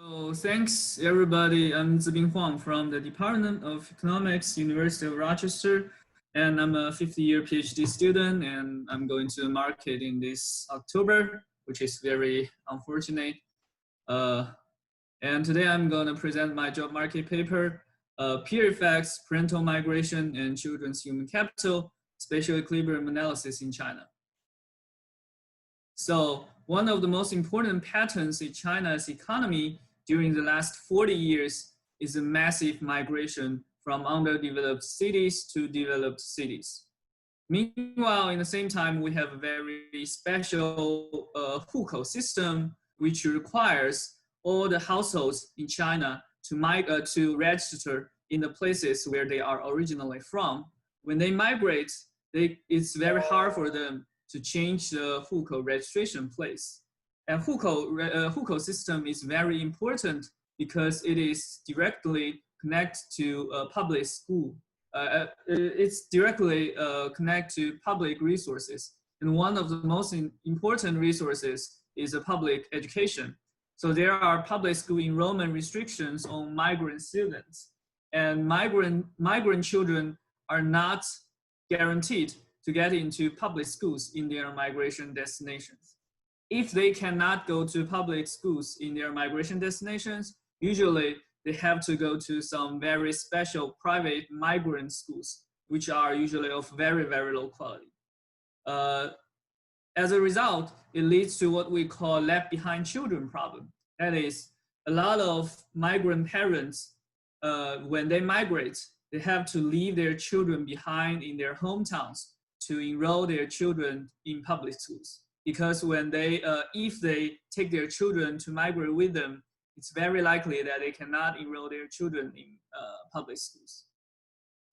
So thanks everybody. I'm Zibin Huang from the Department of Economics, University of Rochester, and I'm a 50-year PhD student, and I'm going to the market in this October, which is very unfortunate. And today I'm going to present my job market paper, Peer Effects, Parental Migration, and Children's Human Capital, Spatial Equilibrium Analysis in China. So one of the most important patterns in China's economy during the last 40 years is a massive migration from underdeveloped cities to developed cities. Meanwhile, in the same time, we have a very special hukou system, which requires all the households in China to register in the places where they are originally from. When they migrate, it's very hard for them to change the hukou registration place. And hukou system is very important because it is directly connected to a public school. It's directly connected to public resources. And one of the most important resources is a public education. So there are public school enrollment restrictions on migrant students. And migrant children are not guaranteed to get into public schools in their migration destinations. If they cannot go to public schools in their migration destinations, usually they have to go to some very special private migrant schools, which are usually of very, very low quality. As a result, it leads to what we call left behind children problem. That is, a lot of migrant parents, when they migrate, they have to leave their children behind in their hometowns to enroll their children in public schools. Because when if they take their children to migrate with them, it's very likely that they cannot enroll their children in public schools.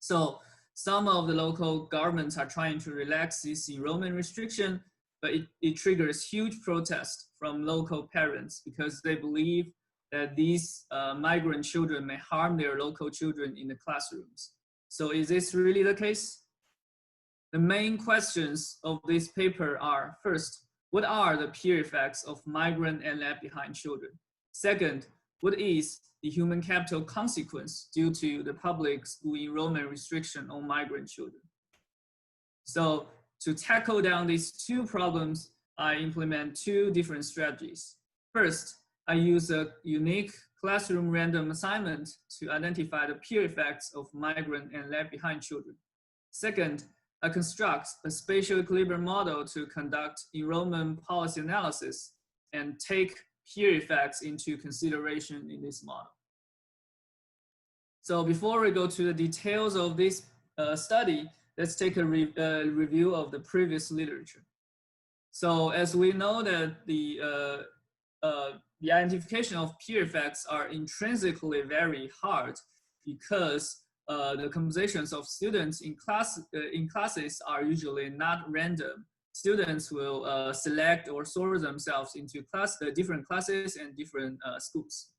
So some of the local governments are trying to relax this enrollment restriction, but it triggers huge protest from local parents because they believe that these migrant children may harm their local children in the classrooms. So is this really the case? The main questions of this paper are, first, what are the peer effects of migrant and left behind children? Second, what is the human capital consequence due to the public school enrollment restriction on migrant children? So to tackle down these two problems, I implement two different strategies. First, I use a unique classroom random assignment to identify the peer effects of migrant and left behind children. Second, I construct a spatial equilibrium model to conduct enrollment policy analysis and take peer effects into consideration in this model. So before we go to the details of this study, let's take a review of the previous literature. So as we know that the identification of peer effects are intrinsically very hard because the compositions of students in classes are usually not random. Students will select or sort themselves into different classes and different schools.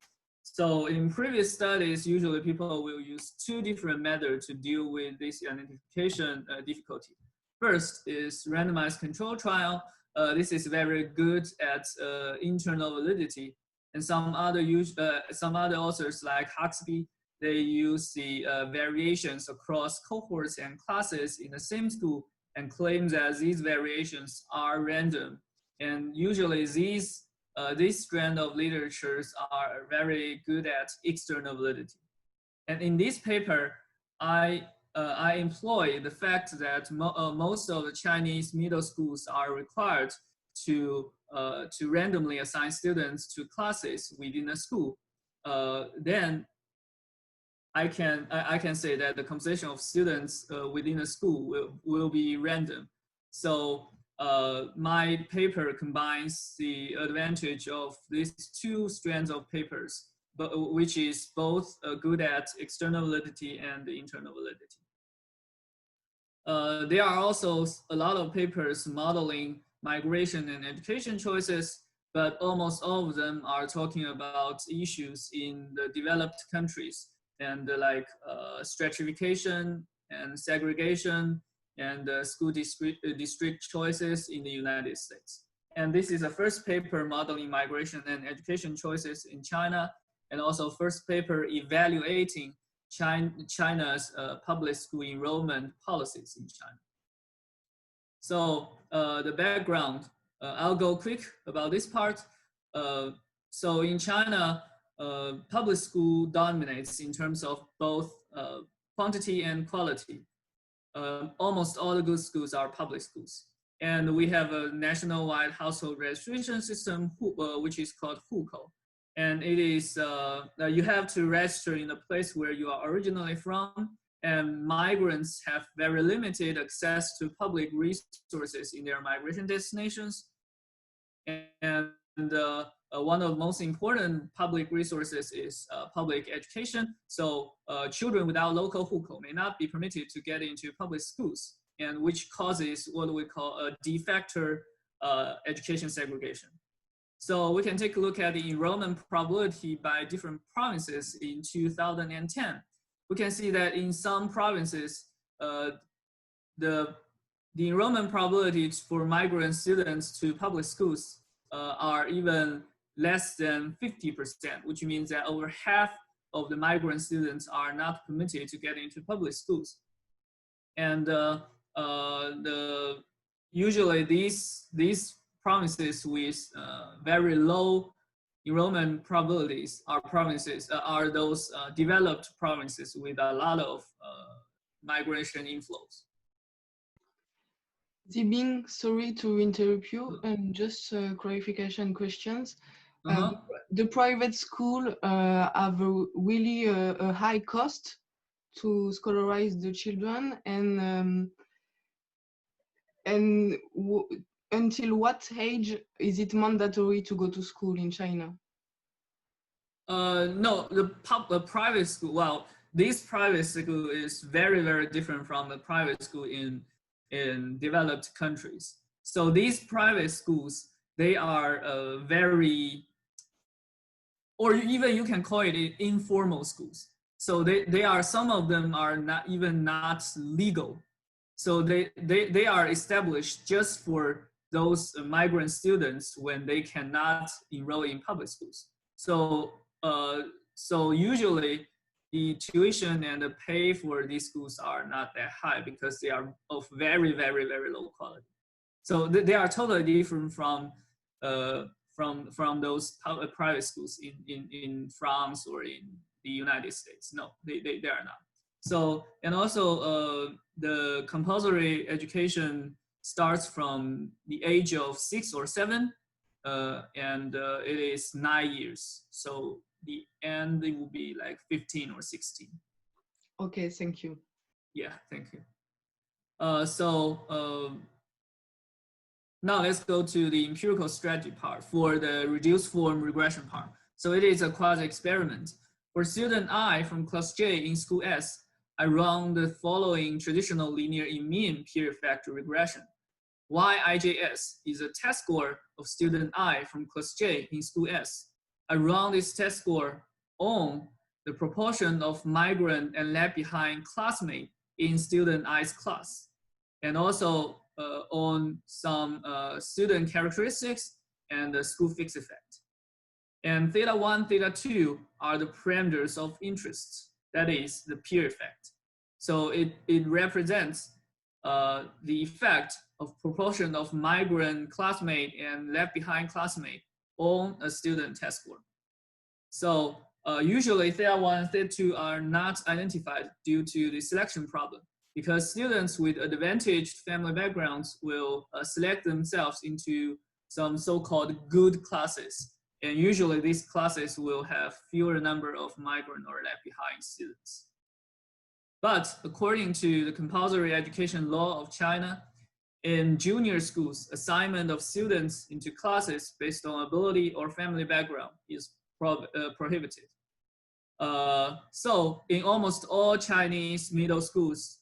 So in previous studies, usually people will use two different methods to deal with this identification difficulty. First is randomized control trial. This is very good at internal validity. And some other authors like Huxley, they use the variations across cohorts and classes in the same school and claim that these variations are random. And usually this strand of literatures are very good at external validity. And in this paper, I employ the fact that most of the Chinese middle schools are required to randomly assign students to classes within a school. Then I can say that the composition of students within a school will be random. So my paper combines the advantage of these two strands of papers, which is both good at external validity and internal validity. There are also a lot of papers modeling migration and education choices, but almost all of them are talking about issues in the developed countries and like stratification and segregation and school district choices in the United States. And this is the first paper modeling migration and education choices in China. and also first paper evaluating China's public school enrollment policies in China. So the background, I'll go quick about this part. So in China, public school dominates in terms of both quantity and quality. Almost all the good schools are public schools. And we have a nationwide household registration system, which is called Hukou. And it is, you have to register in the place where you are originally from. And migrants have very limited access to public resources in their migration destinations. And one of the most important public resources is public education. So children without local hukou may not be permitted to get into public schools, and which causes what we call a de facto education segregation. So we can take a look at the enrollment probability by different provinces in 2010. We can see that in some provinces, the enrollment probabilities for migrant students to public schools are even less than 50%, which means that over half of the migrant students are not permitted to get into public schools. And usually these provinces with very low enrollment probabilities are those developed provinces with a lot of migration inflows. Zibin, sorry to interrupt you, and just clarification questions. The private school have really a high cost to scolarize the children, and until what age is it mandatory to go to school in China? No, the private school, well, this private school is very, very different from the private school in developed countries. So these private schools, they are very, or even you can call it informal schools. So they are, some of them are not legal. So they are established just for those migrant students when they cannot enroll in public schools. So so usually the tuition and the pay for these schools are not that high because they are of very, very, very low quality. So they are totally different from those private schools in France or in the United States. No, they are not. So, and also the compulsory education starts from the age of 6 or 7, and it is 9 years. So the end, it will be like 15 or 16. Okay, thank you. Yeah, thank you. Now let's go to the empirical strategy part for the reduced form regression part. So it is a quasi-experiment. For student I from class J in school S, I run the following traditional linear mean period factor regression. YIJS is a test score of student I from class J in school S. I run this test score on the proportion of migrant and left behind classmate in student I's class, and also on some student characteristics and the school fixed effect. And theta 1, theta 2 are the parameters of interest, that is the peer effect. So it represents the effect of proportion of migrant classmate and left behind classmate on a student test score. So usually theta 1 and theta 2 are not identified due to the selection problem, because students with advantaged family backgrounds will select themselves into some so-called good classes. And usually these classes will have fewer number of migrant or left behind students. But according to the compulsory education law of China, in junior schools, assignment of students into classes based on ability or family background is prohibited. So in almost all Chinese middle schools,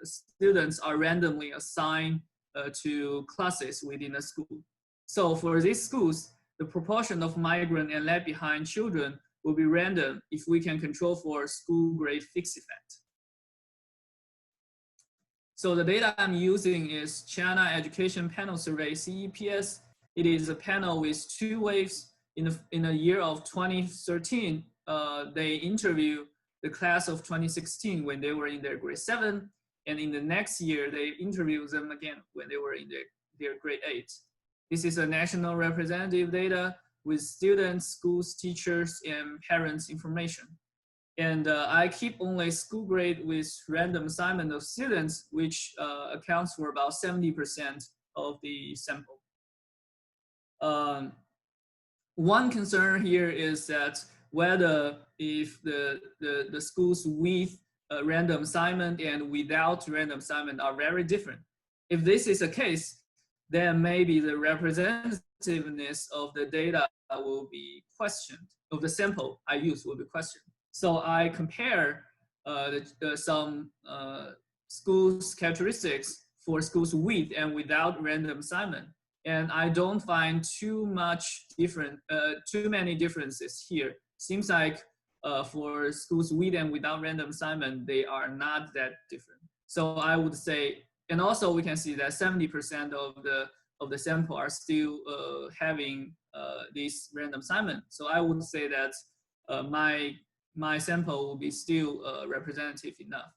students are randomly assigned to classes within a school. So for these schools, the proportion of migrant and left behind children will be random if we can control for school grade fixed effect. So the data I'm using is China Education Panel Survey, CEPS. It is a panel with 2 waves in the year of 2013 they interview the class of 2016 when they were in their grade 7, and in the next year they interview them again when they were in their grade 8. This is a national representative data with students, schools, teachers, and parents information. And I keep only school grade with random assignment of students, which accounts for about 70% of the sample. One concern here is that whether if the schools with random assignment and without random assignment are very different. If this is the case, then maybe the representativeness of the data will be questioned, of the sample I use will be questioned. So I compare some schools' characteristics for schools with and without random assignment. And I don't find too many differences here. Seems like for schools with and without random assignment, they are not that different. So I would say, and also we can see that 70% of the sample are still having this random assignment. So I would say that my sample will be still representative enough.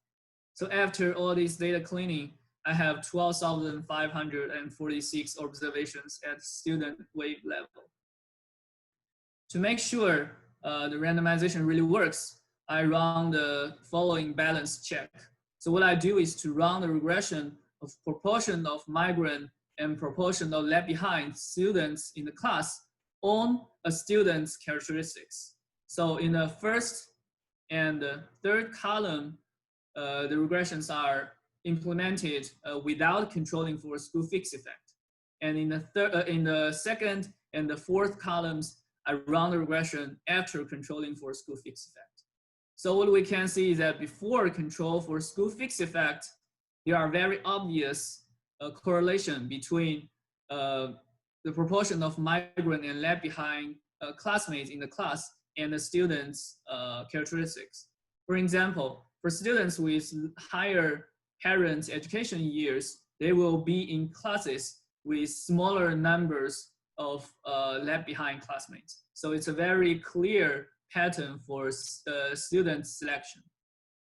So after all this data cleaning, I have 12,546 observations at student wave level. To make sure the randomization really works, I run the following balance check. So what I do is to run the regression of proportion of migrant and proportion of left behind students in the class on a student's characteristics. So in the first and the third column, the regressions are implemented without controlling for school fixed effect. And in the second and the fourth columns, I run the regression after controlling for school fixed effect. So what we can see is that before control for school fixed effect, there are very obvious correlation between the proportion of migrant and left behind classmates in the class and the students' characteristics. For example, for students with higher parents' education years, they will be in classes with smaller numbers of left behind classmates. So it's a very clear pattern for student selection.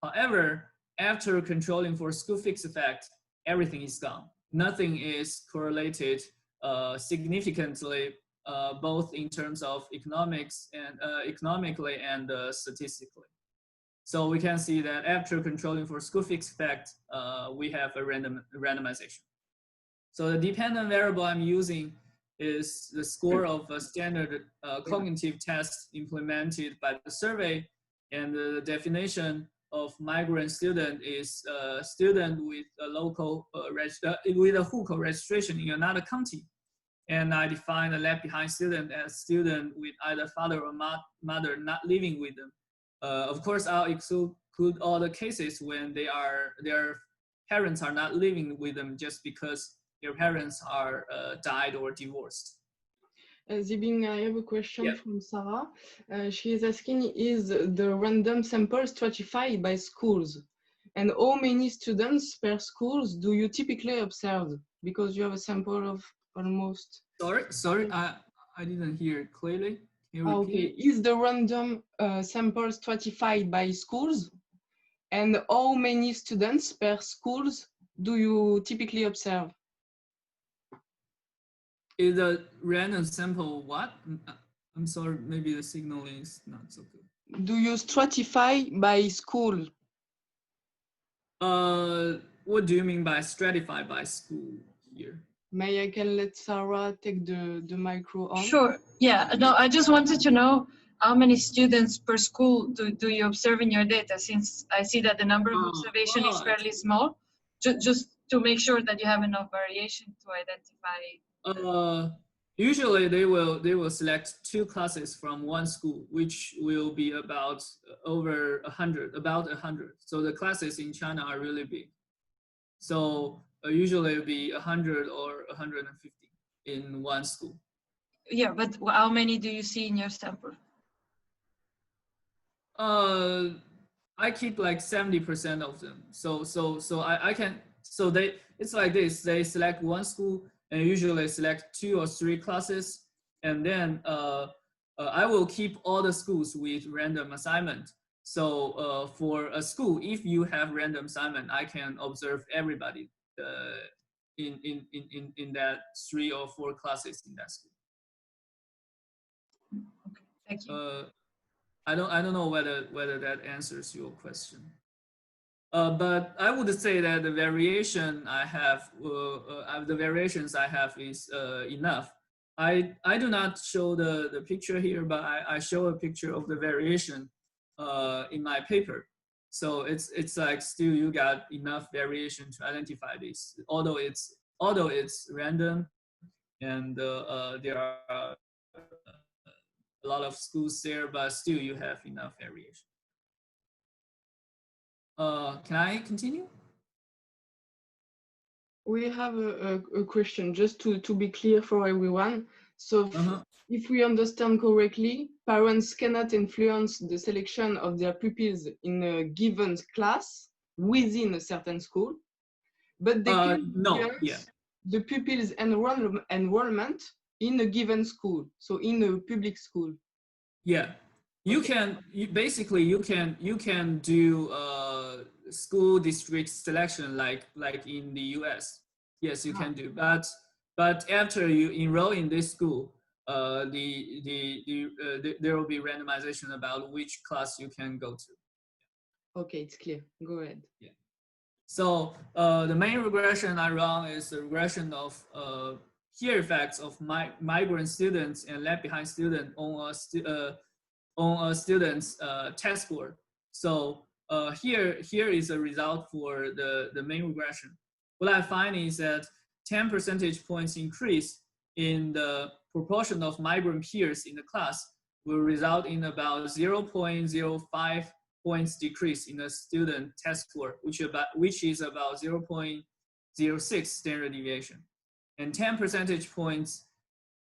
However, after controlling for school fixed effect, everything is gone. Nothing is correlated significantly, both in terms of economics and economically and statistically. So we can see that after controlling for school fixed effect, we have a randomization. So the dependent variable I'm using is the score of a standard cognitive test implemented by the survey, and the definition of migrant student is a student with a local with a hukou registration in another county. And I define the left behind student as student with either father or mother not living with them. Of course, I'll exclude all the cases when their parents are not living with them just because their parents are died or divorced. Zibin, I have a question from Sarah. She is asking, is the random sample stratified by schools? And how many students per schools do you typically observe? Because you have a sample of almost... Sorry, I didn't hear it clearly. Can you repeat? Okay, is the random sample stratified by schools? And how many students per schools do you typically observe? Is a random sample what? I'm sorry, maybe the signal is not so good. Do you stratify by school? What do you mean by stratify by school here? May I can let Sarah take the micro on? Sure. Yeah. No, I just wanted to know how many students per school do you observe in your data, since I see that the number of observation is fairly small, just to make sure that you have enough variation to identify. Usually they will select 2 classes from one school, which will be about over 100, about 100. So the classes in China are really big. So usually it'll be 100 or 150 in one school. Yeah, but how many do you see in your sample? I keep like 70% of them. So I can, so it's like this, they select one school and usually select 2 or 3 classes, and then I will keep all the schools with random assignment. So for a school, if you have random assignment, I can observe everybody in that 3 or 4 classes in that school. Okay, thank you. I don't know whether that answers your question. But I would say that the variation I have, the variations I have is enough. I do not show the picture here, but I show a picture of the variation in my paper. So it's like still you got enough variation to identify this, although it's random, and there are a lot of schools there, but still you have enough variation. Can I continue? We have a question just to be clear for everyone. So if we understand correctly, parents cannot influence the selection of their pupils in a given class within a certain school, but they can influence the pupils' enrollment in a given school, so in a public school. Yeah, you can basically you can do school district selection like in the US. Yes, you can do, but after you enroll in this school, there will be randomization about which class you can go to. Okay, it's clear. Go ahead. Yeah. So the main regression I run is the regression of peer effects of migrant students and left behind student on a student's test score. So here is a result for the main regression. What I find is that 10 percentage points increase in the proportion of migrant peers in the class will result in about 0.05 points decrease in the student test score, which is about 0.06 standard deviation, and 10 percentage points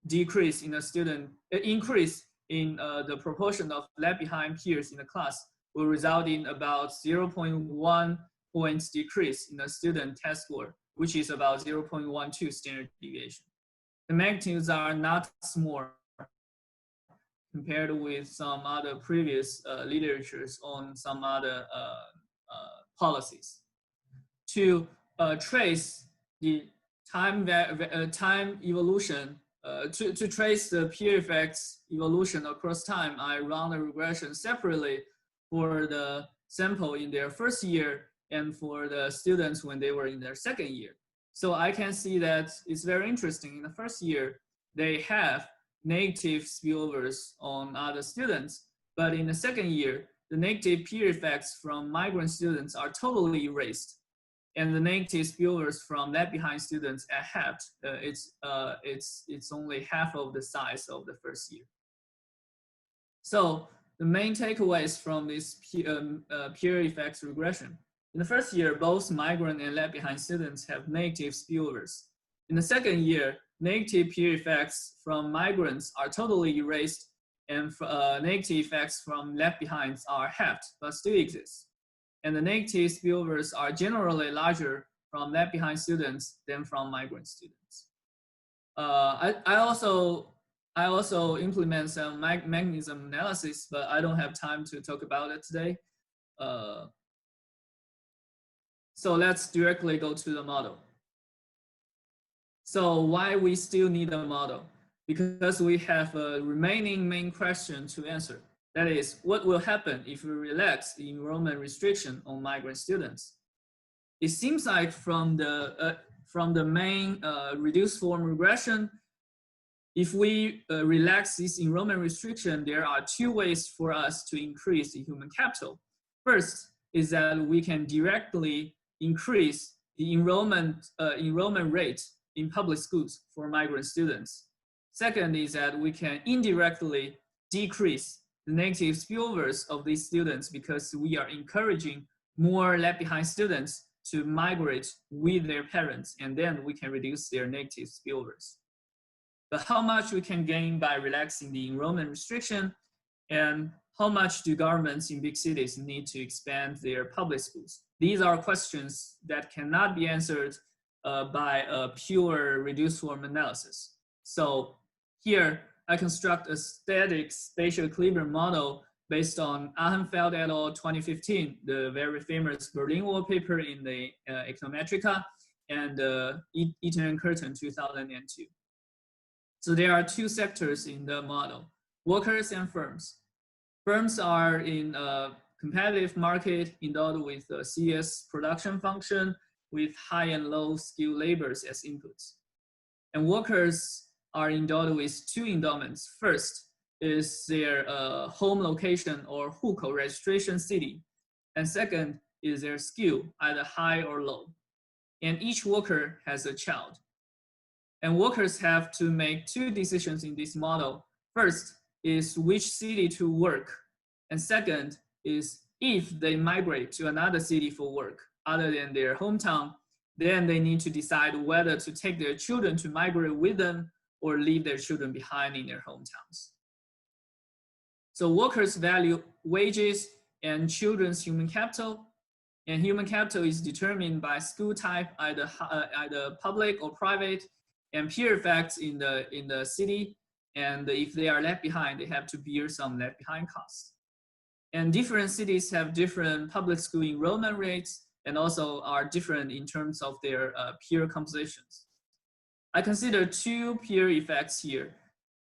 decrease in the student increase in the proportion of left behind peers in the class will result in about 0.1 points decrease in the student test score, which is about 0.12 standard deviation. The magnitudes are not small compared with some other previous literatures on some other policies. To trace the time evolution, to trace the peer effects evolution across time, I run a regression separately for the sample in their first year and for the students when they were in their second year. So I can see that it's very interesting. In the first year, they have negative spillovers on other students, but in the second year, the negative peer effects from migrant students are totally erased, and the negative spillovers from left behind students are halved. It's only half of the size of the first year. So the main takeaways from this peer effects regression. In the first year, both migrant and left behind students have negative spillovers. In the second year, negative peer effects from migrants are totally erased, and negative effects from left behinds are halved, but still exist. And the negative spillovers are generally larger from left behind students than from migrant students. I also implement some mechanism analysis, but I don't have time to talk about it today. So let's directly go to the model. So why we still need a model? Because we have a remaining main question to answer. That is, what will happen if we relax the enrollment restriction on migrant students? It seems like from the main reduced form regression, if we relax this enrollment restriction, there are 2 ways for us to increase the human capital. First is that we can directly increase the enrollment rate in public schools for migrant students. Second is that we can indirectly decrease the negative spillovers of these students because we are encouraging more left behind students to migrate with their parents, and then we can reduce their negative spillovers. But how much we can gain by relaxing the enrollment restriction, and how much do governments in big cities need to expand their public schools? These are questions that cannot be answered by a pure reduced form analysis. So here I construct a static spatial equilibrium model based on Ahenfeld et al. 2015, the very famous Berlin Wall paper in the Econometrica, and Eaton and Curtin 2002. So there are two sectors in the model, workers and firms. Firms are in a competitive market endowed with a CS production function with high and low skilled labors as inputs. And workers are endowed with two endowments. First is their home location or hukou registration city. And second is their skill, either high or low. And each worker has a child. And workers have to make two decisions in this model. First is which city to work. And second is if they migrate to another city for work other than their hometown, then they need to decide whether to take their children to migrate with them or leave their children behind in their hometowns. So workers value wages and children's human capital. And human capital is determined by school type, either public or private, and peer effects in the city. And if they are left behind, they have to bear some left behind costs. And different cities have different public school enrollment rates and also are different in terms of their peer compositions. I consider two peer effects here.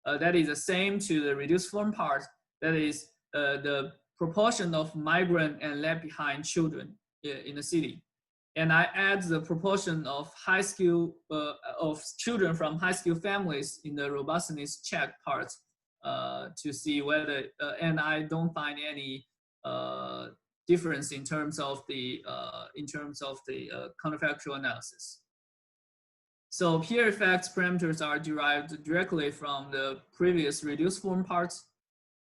That is the same to the reduced form part. That is the proportion of migrant and left behind children in the city. And I add the proportion of high skill of children from high skill families in the robustness check part to see whether, and I don't find any difference in terms of the counterfactual analysis. So peer effects parameters are derived directly from the previous reduced form parts.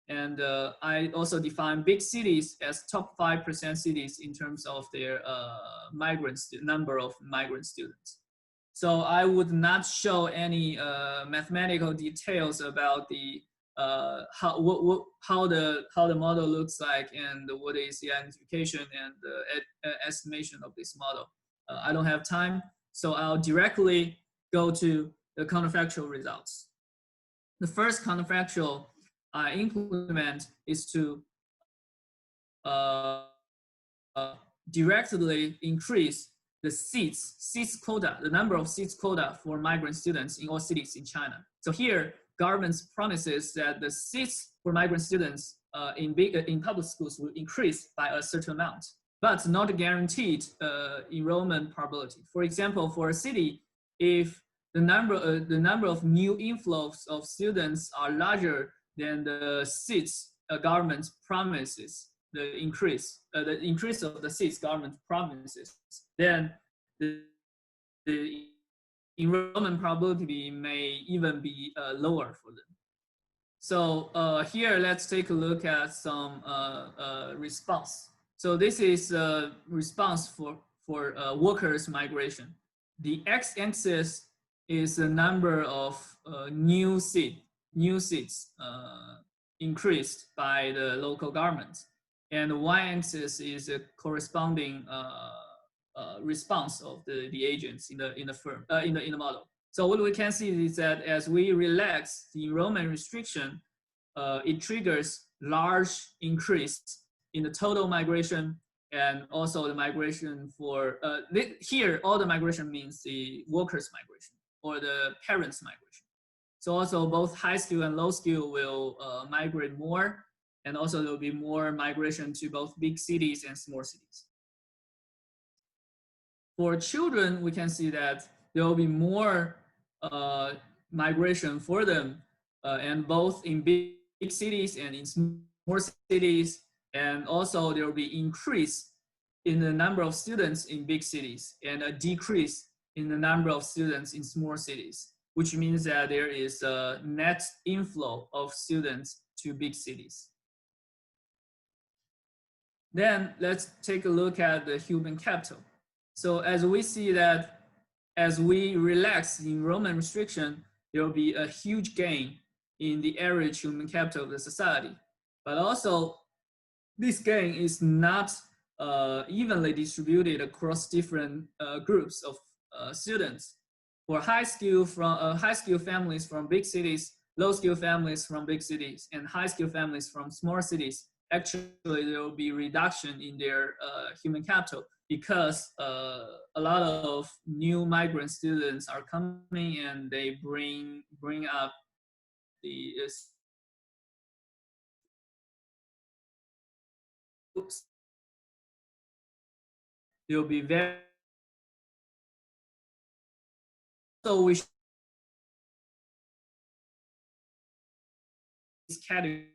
And I also define big cities as top 5% cities in terms of their number of migrant students. So I would not show any mathematical details about the how the model looks like and what is the identification and the estimation of this model. I don't have time, so I'll directly go to the counterfactual results. The first counterfactual I implement is to directly increase the seats quota, the number of seats quota for migrant students in all cities in China. So here, government promises that the seats for migrant students in public schools will increase by a certain amount, but not guaranteed enrollment probability. For example, for a city, if the number of new inflows of students are larger than the seats government promises, the increase of the seats government promises, then the enrollment probability may even be lower for them. So here, let's take a look at some response. So this is a response for workers' migration. The x-axis is the number of new seats increased by the local government, and the y-axis is a corresponding response of the agents in the model. So what we can see is that as we relax the enrollment restriction, it triggers large increase in the total migration and also the migration for here all the migration means the workers' migration or the parents' migration. So also both high skill and low skill will migrate more, and also there will be more migration to both big cities and small cities. For children, we can see that there will be more migration for them, and both in big cities and in small cities, and also there will be increase in the number of students in big cities and a decrease in the number of students in small cities, which means that there is a net inflow of students to big cities. Then let's take a look at the human capital. So as we see that as we relax the enrollment restriction, there will be a huge gain in the average human capital of the society. But also, this gain is not evenly distributed across different groups of students. For high skill families from big cities, low-skilled families from big cities and high-skilled families from small cities, actually there will be reduction in their human capital because a lot of new migrant students are coming and they bring up the there will be very, so we this category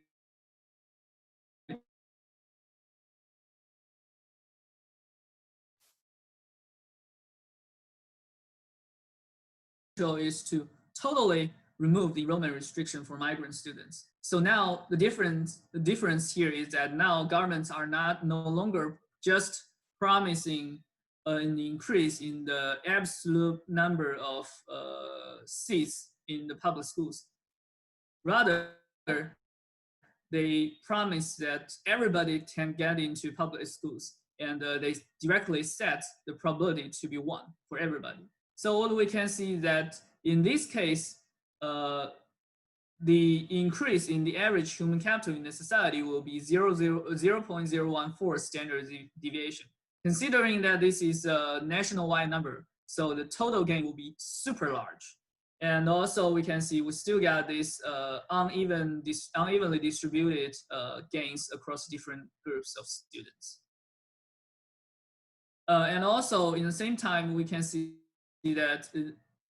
is to totally remove the enrollment restriction for migrant students. So now the difference here is that now governments are no longer just promising an increase in the absolute number of seats in the public schools. Rather, they promise that everybody can get into public schools, and they directly set the probability to be 1 for everybody. So what we can see that in this case, the increase in the average human capital in the society will be 0.014 standard deviation. Considering that this is a nationwide number, so the total gain will be super large. And also we can see we still got this unevenly distributed gains across different groups of students. And also in the same time, we can see that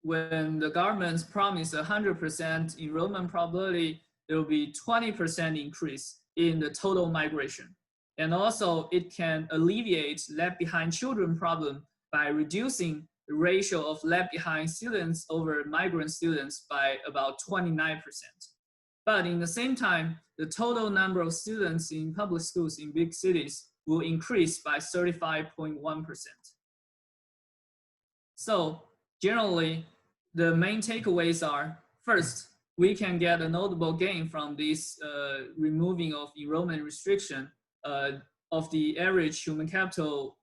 when the governments promise 100% enrollment probability, there will be 20% increase in the total migration. And also it can alleviate left behind children problem by reducing the ratio of left behind students over migrant students by about 29%. But in the same time, the total number of students in public schools in big cities will increase by 35.1%. So generally, the main takeaways are, first, we can get a notable gain from this removing of enrollment restriction of the average human capital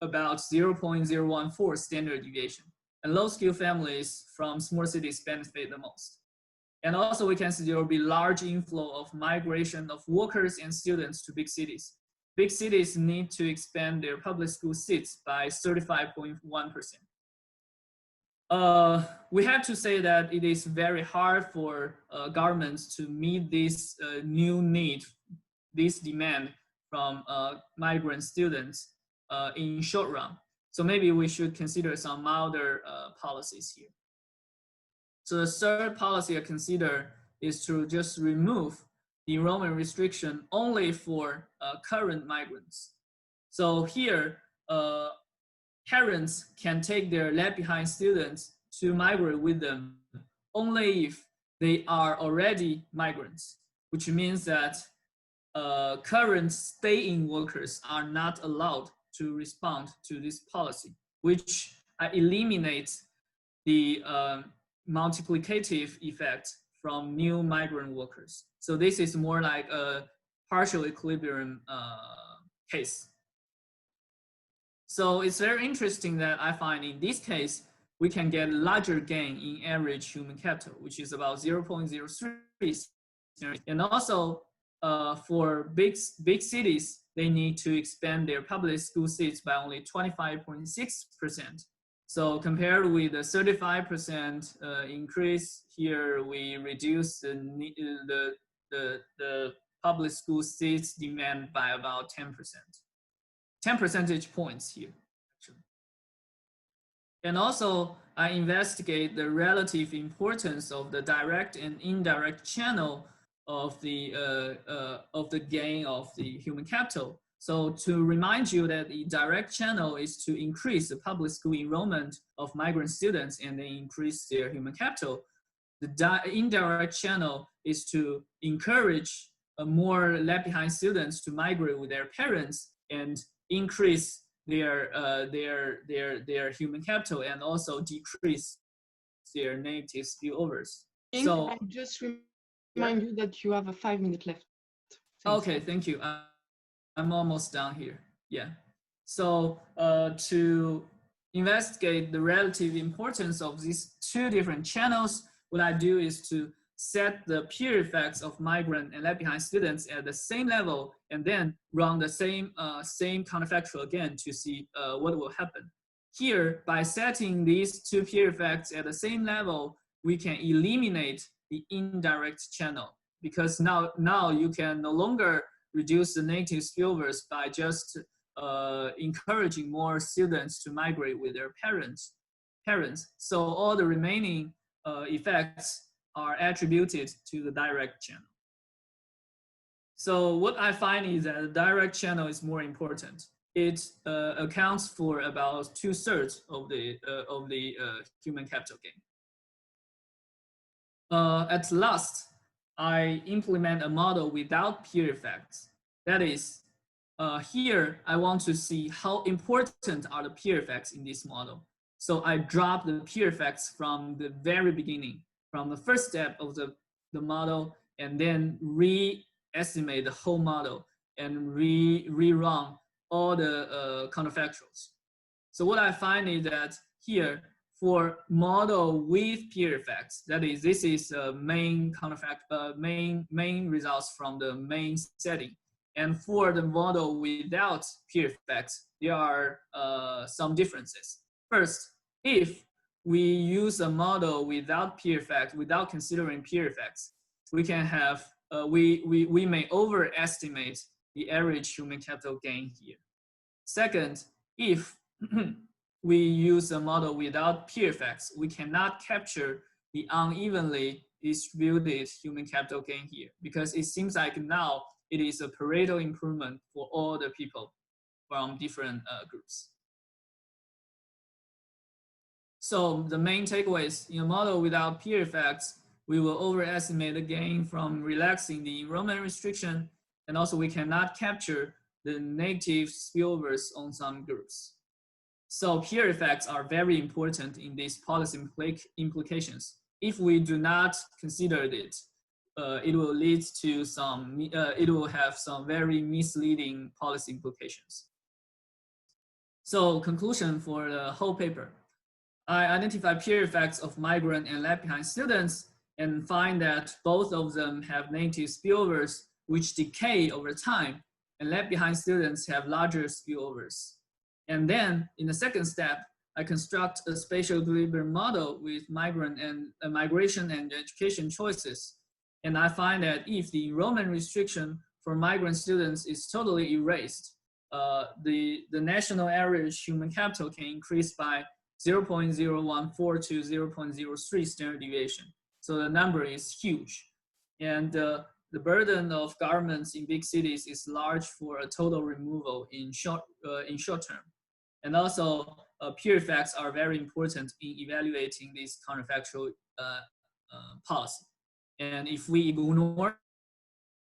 about 0.014 standard deviation. And low-skilled families from small cities benefit the most. And also we can see there will be large inflow of migration of workers and students to big cities. Big cities need to expand their public school seats by 35.1%. We have to say that it is very hard for governments to meet this new need, this demand from migrant students in short run. So maybe we should consider some milder policies here. So the third policy I consider is to just remove the enrollment restriction only for current migrants. So here, parents can take their left behind students to migrate with them only if they are already migrants, which means that current stay-in workers are not allowed to respond to this policy, which eliminates the multiplicative effect from new migrant workers. So this is more like a partial equilibrium case. So it's very interesting that I find in this case, we can get larger gain in average human capital, which is about 0.03. And also for big cities, they need to expand their public school seats by only 25.6%. So compared with the 35% increase here, we reduce the public school seats demand by about 10%. 10 percentage points here, actually. And also, I investigate the relative importance of the direct and indirect channel of the gain of the human capital. So to remind you that the direct channel is to increase the public school enrollment of migrant students and then increase their human capital. The indirect channel is to encourage more left behind students to migrate with their parents and increase their human capital and also decrease their negative spillovers. So I just remind you that you have a 5 minute left. Okay, thank you. I'm almost done here. Yeah. So to investigate the relative importance of these two different channels, what I do is to set the peer effects of migrant and left behind students at the same level, and then run the same counterfactual again to see what will happen. Here, by setting these two peer effects at the same level, we can eliminate the indirect channel, because now you can no longer reduce the negative spillovers by just encouraging more students to migrate with their parents. So all the remaining effects are attributed to the direct channel. So what I find is that the direct channel is more important. It accounts for about 2/3 of the human capital gain. At last, I implement a model without peer effects. That is, here I want to see how important are the peer effects in this model. So I drop the peer effects from the very beginning, from the first step of the model, and then re-estimate the whole model and rerun all the counterfactuals. So what I find is that here, for model with peer effects, that is, this is main results from the main setting. And for the model without peer effects, there are some differences. First, if we use a model without peer effect, without considering peer effects, we can have, we may overestimate the average human capital gain here. Second, if we use a model without peer effects, we cannot capture the unevenly distributed human capital gain here, because it seems like now it is a Pareto improvement for all the people from different groups. So the main takeaways, in a model without peer effects, we will overestimate the gain from relaxing the enrollment restriction, and also we cannot capture the negative spillovers on some groups. So peer effects are very important in these policy implications. If we do not consider it, it will lead to some, it will have some very misleading policy implications. So conclusion for the whole paper. I identify peer effects of migrant and left behind students and find that both of them have negative spillovers which decay over time, and left behind students have larger spillovers. And then in the second step, I construct a spatial equilibrium model with migrant and migration and education choices. And I find that if the enrollment restriction for migrant students is totally erased, the national average human capital can increase by 0.014 to 0.03 standard deviation. So the number is huge. And the burden of governments in big cities is large for a total removal in short term. And also peer effects are very important in evaluating this counterfactual policy. And if we ignore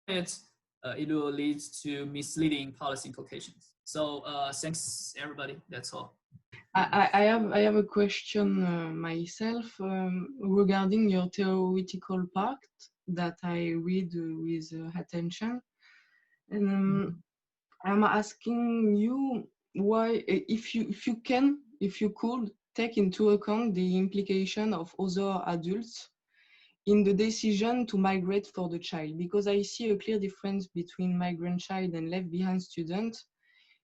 it, it will lead to misleading policy implications. So thanks everybody, that's all. I have a question myself regarding your theoretical part that I read with attention, and I'm asking you why, if you could take into account the implication of other adults in the decision to migrate for the child, because I see a clear difference between migrant child and left behind student,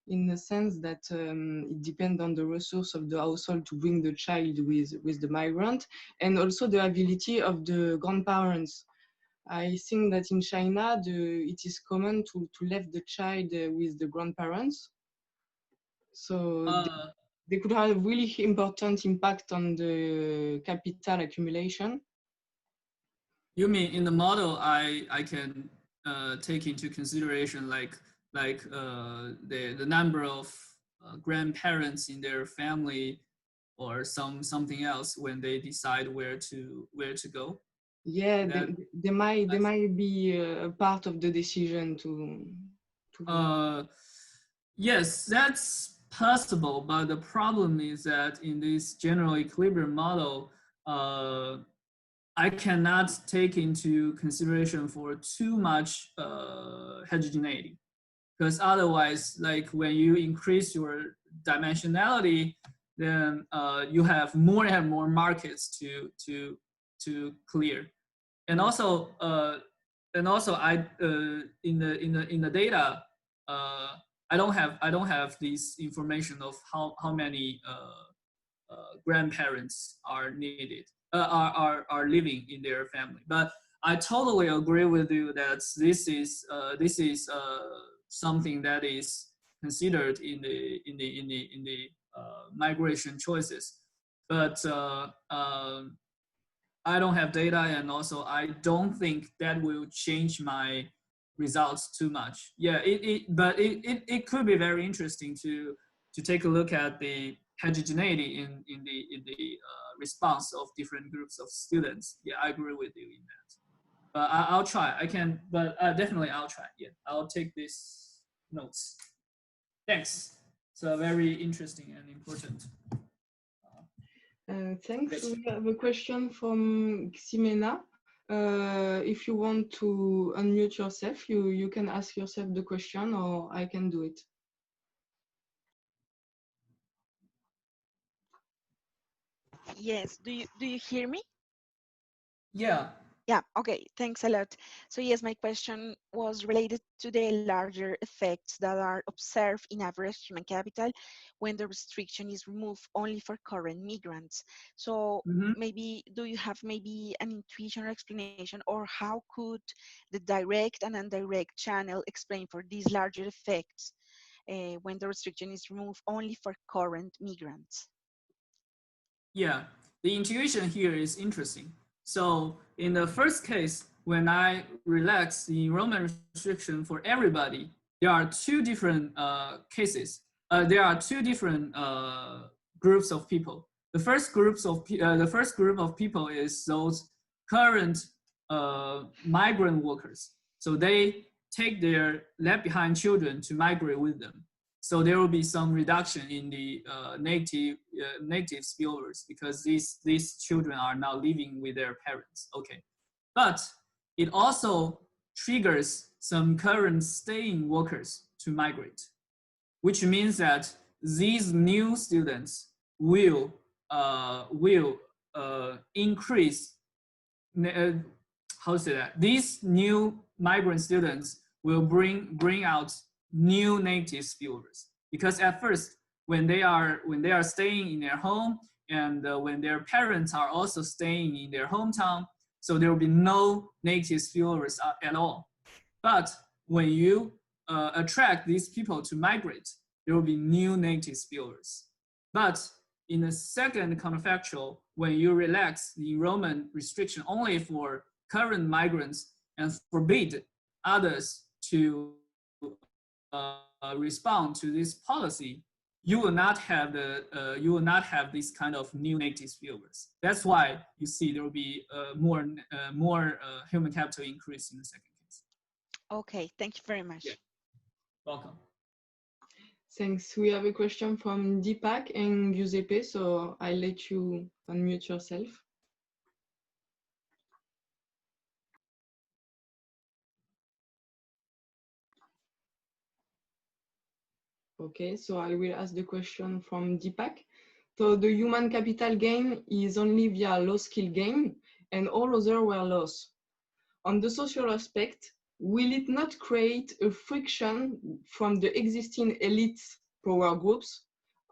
in the sense that it depends on the resource of the household to bring the child with the migrant, and also the ability of the grandparents. I think that in China, it is common to leave the child with the grandparents. So they could have a really important impact on the capital accumulation. You mean in the model, I can take into consideration like the number of grandparents in their family, or something else when they decide where to go? Yeah, they might be a part of the decision to yes, that's possible, but the problem is that in this general equilibrium model, I cannot take into consideration for too much heterogeneity, because otherwise, like when you increase your dimensionality, then you have more and more markets to clear. and also I in the data I don't have this information of how many grandparents are needed are living in their family. But I totally agree with you that this is something that is considered in the migration choices. But I don't have data, and also I don't think that will change my results too much. Yeah, but it could be very interesting to take a look at the heterogeneity in the response of different groups of students. Yeah, I agree with you in that. But I'll try. I can, but definitely I'll try. Yeah, I'll take these notes. Thanks. So very interesting and important. Thanks. Yes. We have a question from Ximena. If you want to unmute yourself, you can ask yourself the question, or I can do it. Yes, do you hear me? Yeah. Yeah, okay, thanks a lot. So yes, my question was related to the larger effects that are observed in average human capital when the restriction is removed only for current migrants. So maybe, do you have maybe an intuition or explanation, or how could the direct and indirect channel explain for these larger effects when the restriction is removed only for current migrants? Yeah, the intuition here is interesting. So in the first case, when I relax the enrollment restriction for everybody, there are two different cases. There are two different groups of people. The first group of people is those current migrant workers. So they take their left behind children to migrate with them. So there will be some reduction in the negative spillovers because these children are now living with their parents. Okay, but it also triggers some current staying workers to migrate, which means that these new students will increase. How to say that? These new migrant students will bring out new negative spillovers, because at first when they are staying in their home, and when their parents are also staying in their hometown, so there will be no negative spillovers at all. But when you attract these people to migrate, there will be new negative spillovers. But in the second counterfactual, when you relax the enrollment restriction only for current migrants and forbid others to respond to this policy, you will not have this kind of new negative spillovers. That's why you see there will be more human capital increase in the second case. Okay, thank you very much. Yeah. Welcome. Thanks. We have a question from Deepak and Giuseppe, so I'll let you unmute yourself. Okay, so I will ask the question from Deepak. So the human capital gain is only via low skill gain, and all other were loss. On the social aspect, will it not create a friction from the existing elite power groups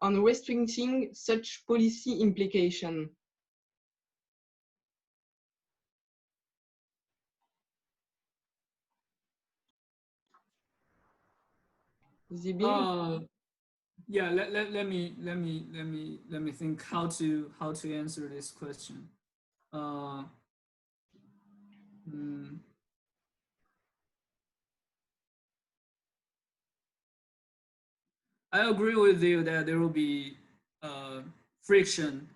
on restricting such policy implication? Zibin? Yeah, let me think how to answer this question. I agree with you that there will be friction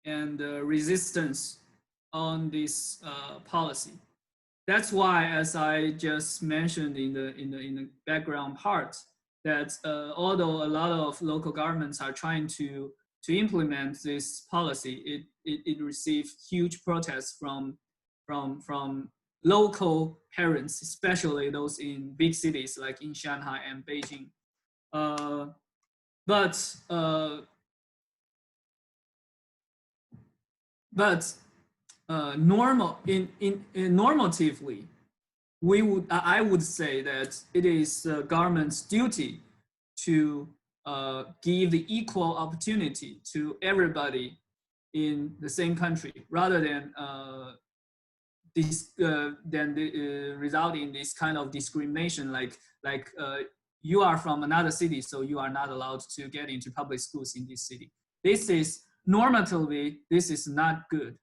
and resistance on this policy. That's why, as I just mentioned in the background part, that although a lot of local governments are trying to implement this policy, it received huge protests from local parents, especially those in big cities like in Shanghai and Beijing. But normatively, I would say that it is the government's duty to give the equal opportunity to everybody in the same country, rather than result in this kind of discrimination, like you are from another city, so you are not allowed to get into public schools in this city. This is normatively, this is not good.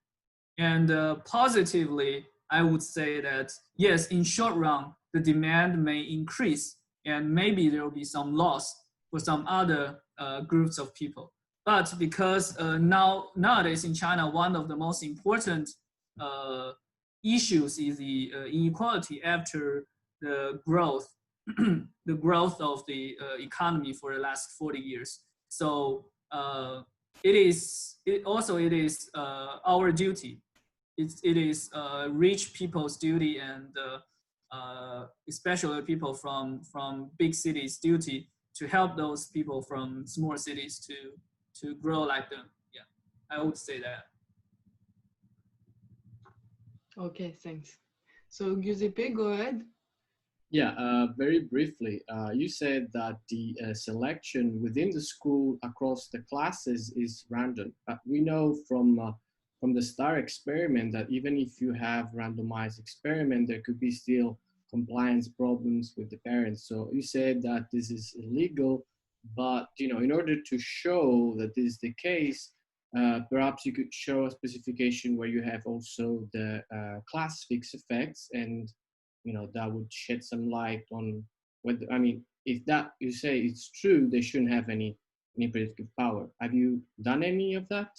And positively, I would say that yes, in short run, the demand may increase, and maybe there will be some loss for some other groups of people. But because nowadays in China, one of the most important issues is the inequality after the growth, the growth of the economy for the last 40 years. So it is our duty. It is rich people's duty, and especially people from big cities' duty to help those people from small cities to grow like them. Yeah, I would say that. Okay, thanks. So Giuseppe, go ahead. Yeah, very briefly, you said that the selection within the school across the classes is random. We know from the STAR experiment that even if you have randomized experiment, there could be still compliance problems with the parents. So you said that this is illegal, but in order to show that this is the case, perhaps you could show a specification where you have also the class fix effects, and that would shed some light on whether, if that you say it's true, they shouldn't have any predictive power. Have you done any of that?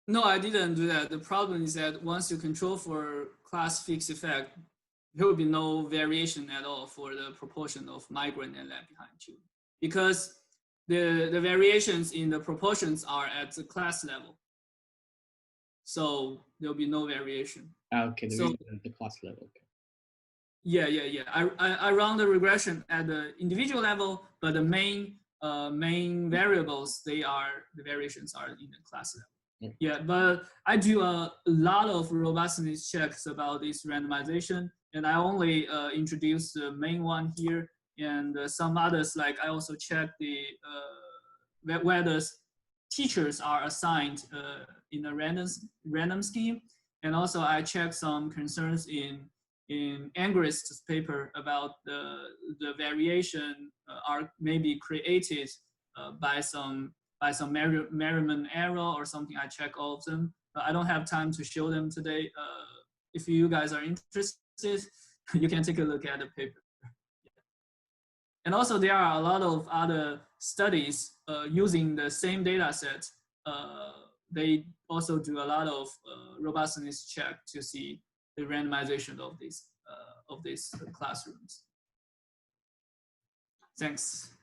No, I didn't do that. The problem is that once you control for class fixed effect, there will be no variation at all for the proportion of migrant and left behind children, because the variations in the proportions are at the class level. So there'll be no variation. Okay, at the class level. Okay. Yeah. I run the regression at the individual level, but the main variables, the variations are in the class level. Yeah, but I do a lot of robustness checks about this randomization, and I only introduce the main one here, and some others, like I also check the whether teachers are assigned in a random scheme, and also I check some concerns in Engrist's paper about the variation are maybe created by some Merriman error or something. I check all of them, but I don't have time to show them today. If you guys are interested, you can take a look at the paper. And also there are a lot of other studies using the same data set. They also do a lot of robustness check to see the randomization of these classrooms. Thanks.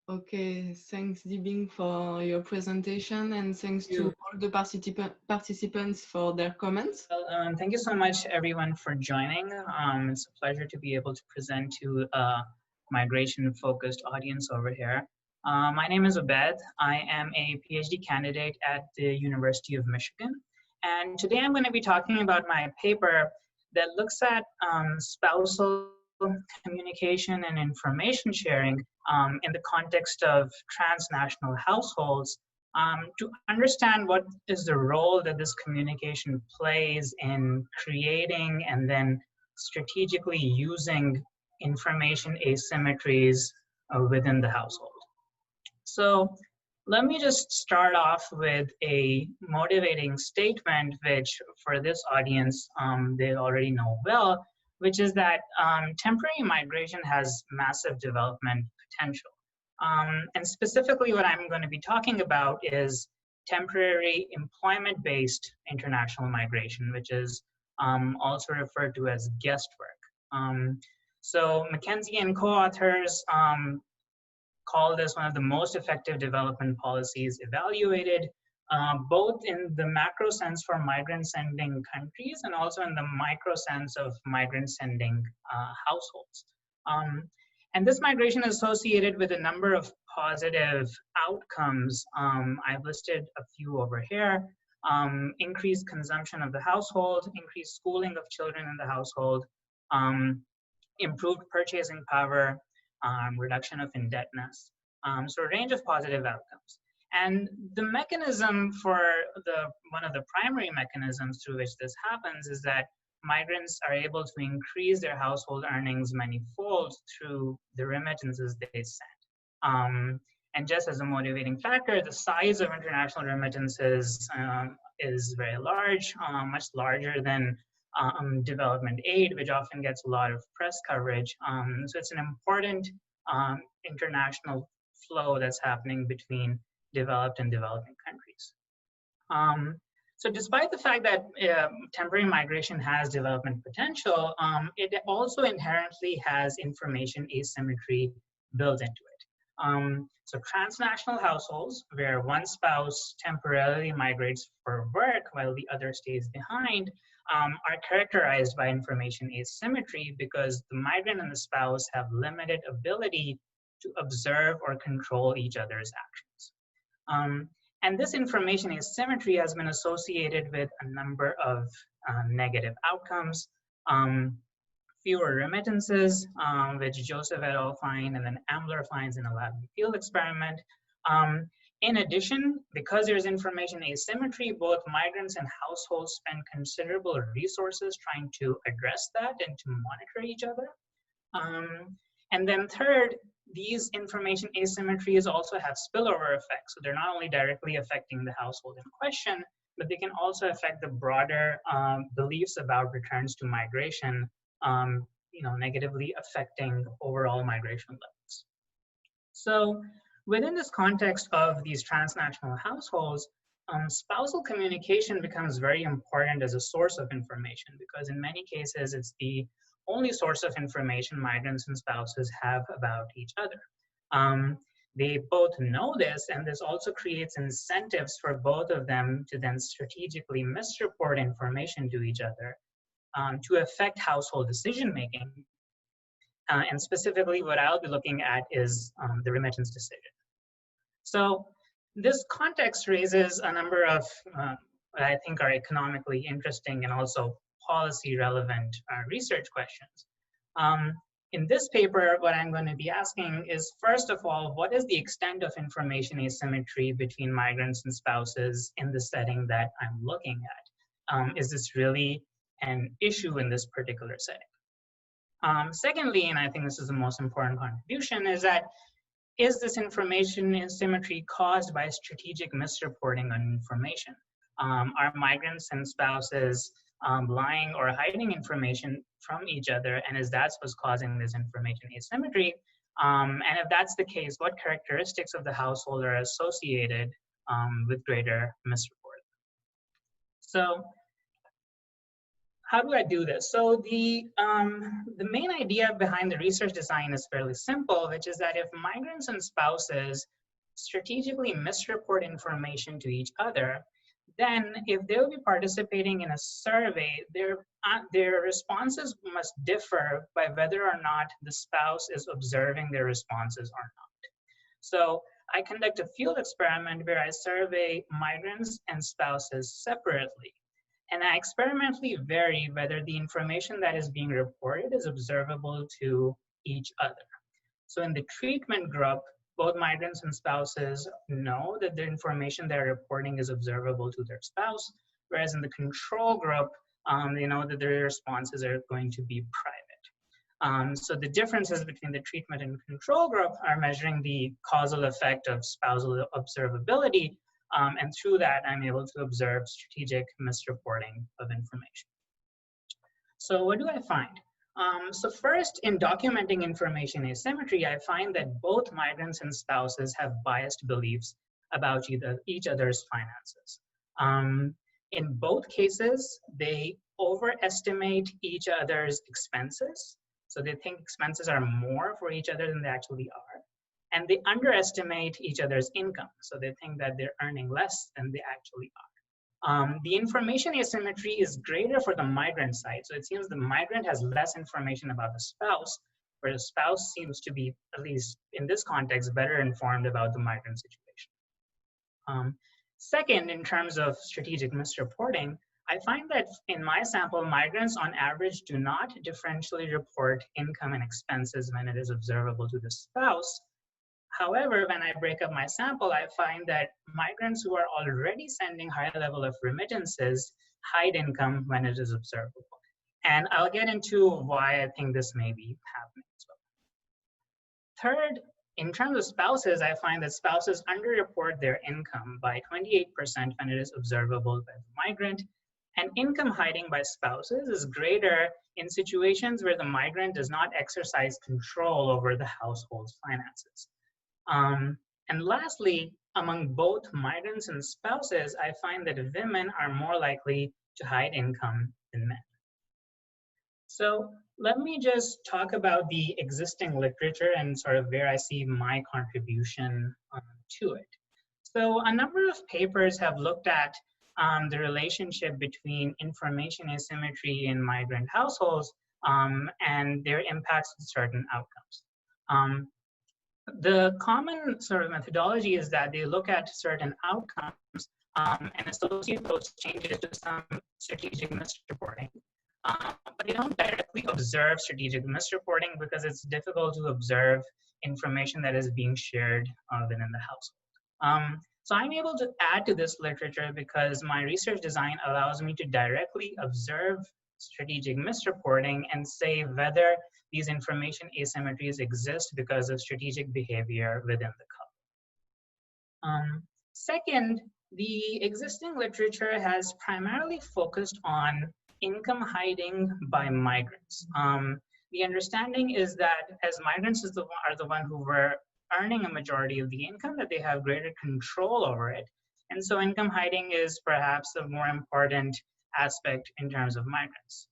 Okay, thanks Zibin for your presentation, and thanks to all the participants for their comments. Well, thank you so much everyone for joining. It's a pleasure to be able to present to a migration-focused audience over here. My name is Obeid. I am a PhD candidate at the University of Michigan. And today I'm going to be talking about my paper that looks at spousal communication and information sharing in the context of transnational households, to understand what is the role that this communication plays in creating and then strategically using information asymmetries within the household. So let me just start off with a motivating statement, which for this audience, they already know well, which is that temporary migration has massive development potential. And specifically what I'm going to be talking about is temporary employment-based international migration, which is also referred to as guest work. So McKenzie and co-authors call this one of the most effective development policies evaluated, both in the macro sense for migrant sending countries and also in the micro sense of migrant sending households. And this migration is associated with a number of positive outcomes. I've listed a few over here. increased consumption of the household, increased schooling of children in the household, improved purchasing power, reduction of indebtedness. So a range of positive outcomes. And the mechanism for one of the primary mechanisms through which this happens is that migrants are able to increase their household earnings manyfold through the remittances they send. And just as a motivating factor, the size of international remittances is very large, much larger than development aid, which often gets a lot of press coverage. So it's an important international flow that's happening between developed and developing countries. So despite the fact that temporary migration has development potential, it also inherently has information asymmetry built into it. So transnational households where one spouse temporarily migrates for work while the other stays behind are characterized by information asymmetry because the migrant and the spouse have limited ability to observe or control each other's actions. And this information asymmetry has been associated with a number of negative outcomes. Fewer remittances, which Joseph et al. Find, and then Ambler finds in a lab field experiment. In addition, because there's information asymmetry, both migrants and households spend considerable resources trying to address that and to monitor each other. And then third, these information asymmetries also have spillover effects. So they're not only directly affecting the household in question, but they can also affect the broader beliefs about returns to migration, negatively affecting overall migration levels. So within this context of these transnational households, spousal communication becomes very important as a source of information because in many cases, it's the only source of information migrants and spouses have about each other. They both know this, and this also creates incentives for both of them to then strategically misreport information to each other to affect household decision-making. And specifically, what I'll be looking at is the remittance decision. So this context raises a number of what I think are economically interesting and also policy relevant research questions. In this paper, what I'm going to be asking is, first of all, what is the extent of information asymmetry between migrants and spouses in the setting that I'm looking at? Is this really an issue in this particular setting? Secondly, and I think this is the most important contribution, is that is this information asymmetry caused by strategic misreporting on information? Are migrants and spouses lying or hiding information from each other, and is that what's causing this information asymmetry? And if that's the case, what characteristics of the household are associated with greater misreporting? So how do I do this? So the main idea behind the research design is fairly simple, which is that if migrants and spouses strategically misreport information to each other, then if they'll be participating in a survey, their responses must differ by whether or not the spouse is observing their responses or not. So I conduct a field experiment where I survey migrants and spouses separately. And I experimentally vary whether the information that is being reported is observable to each other. So in the treatment group, both migrants and spouses know that the information they're reporting is observable to their spouse, whereas in the control group, they know that their responses are going to be private. So the differences between the treatment and control group are measuring the causal effect of spousal observability, and through that, I'm able to observe strategic misreporting of information. So what do I find? So first, in documenting information asymmetry, I find that both migrants and spouses have biased beliefs about each other's finances. In both cases, they overestimate each other's expenses. So they think expenses are more for each other than they actually are. And they underestimate each other's income. So they think that they're earning less than they actually are. The information asymmetry is greater for the migrant side. So it seems the migrant has less information about the spouse, where the spouse seems to be, at least in this context, better informed about the migrant situation. Second, in terms of strategic misreporting, I find that in my sample, migrants on average do not differentially report income and expenses when it is observable to the spouse. However, when I break up my sample, I find that migrants who are already sending high level of remittances hide income when it is observable. And I'll get into why I think this may be happening as well. Third, in terms of spouses, I find that spouses underreport their income by 28% when it is observable by the migrant, and income hiding by spouses is greater in situations where the migrant does not exercise control over the household's finances. And lastly, among both migrants and spouses, I find that women are more likely to hide income than men. So let me just talk about the existing literature and sort of where I see my contribution to it. So a number of papers have looked at the relationship between information asymmetry in migrant households and their impacts on certain outcomes. The common sort of methodology is that they look at certain outcomes and associate those changes to some strategic misreporting. But they don't directly observe strategic misreporting because it's difficult to observe information that is being shared within the household. So I'm able to add to this literature because my research design allows me to directly observe strategic misreporting and say whether these information asymmetries exist because of strategic behavior within the couple. Second, the existing literature has primarily focused on income hiding by migrants. The understanding is that as migrants are the one who were earning a majority of the income, that they have greater control over it. And so income hiding is perhaps a more important aspect in terms of migrants.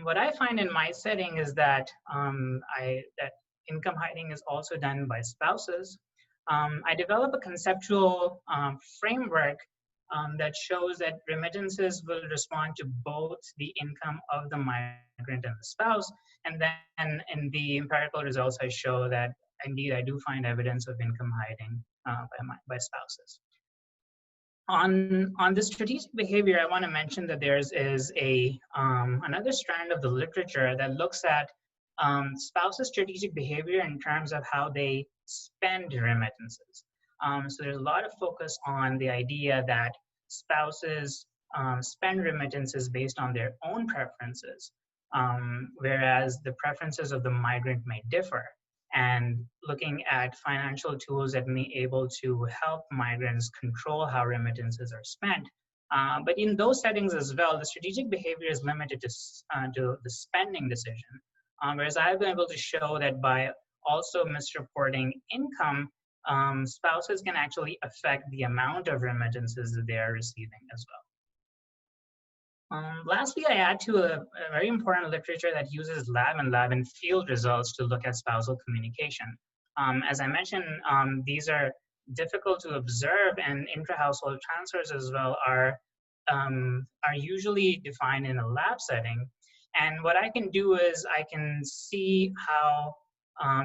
What I find in my setting is that, that income hiding is also done by spouses. I develop a conceptual framework that shows that remittances will respond to both the income of the migrant and the spouse. And then in the empirical results, I show that indeed I do find evidence of income hiding by spouses. On the strategic behavior, I want to mention that there's another strand of the literature that looks at spouses' strategic behavior in terms of how they spend remittances. So there's a lot of focus on the idea that spouses spend remittances based on their own preferences, whereas the preferences of the migrant may differ. And looking at financial tools that may be able to help migrants control how remittances are spent. But in those settings as well, the strategic behavior is limited to the spending decision. Whereas I've been able to show that by also misreporting income, spouses can actually affect the amount of remittances that they are receiving as well. Lastly, I add to a very important literature that uses lab and field results to look at spousal communication. As I mentioned, these are difficult to observe, and intra-household transfers as well are usually defined in a lab setting. And what I can do is I can see how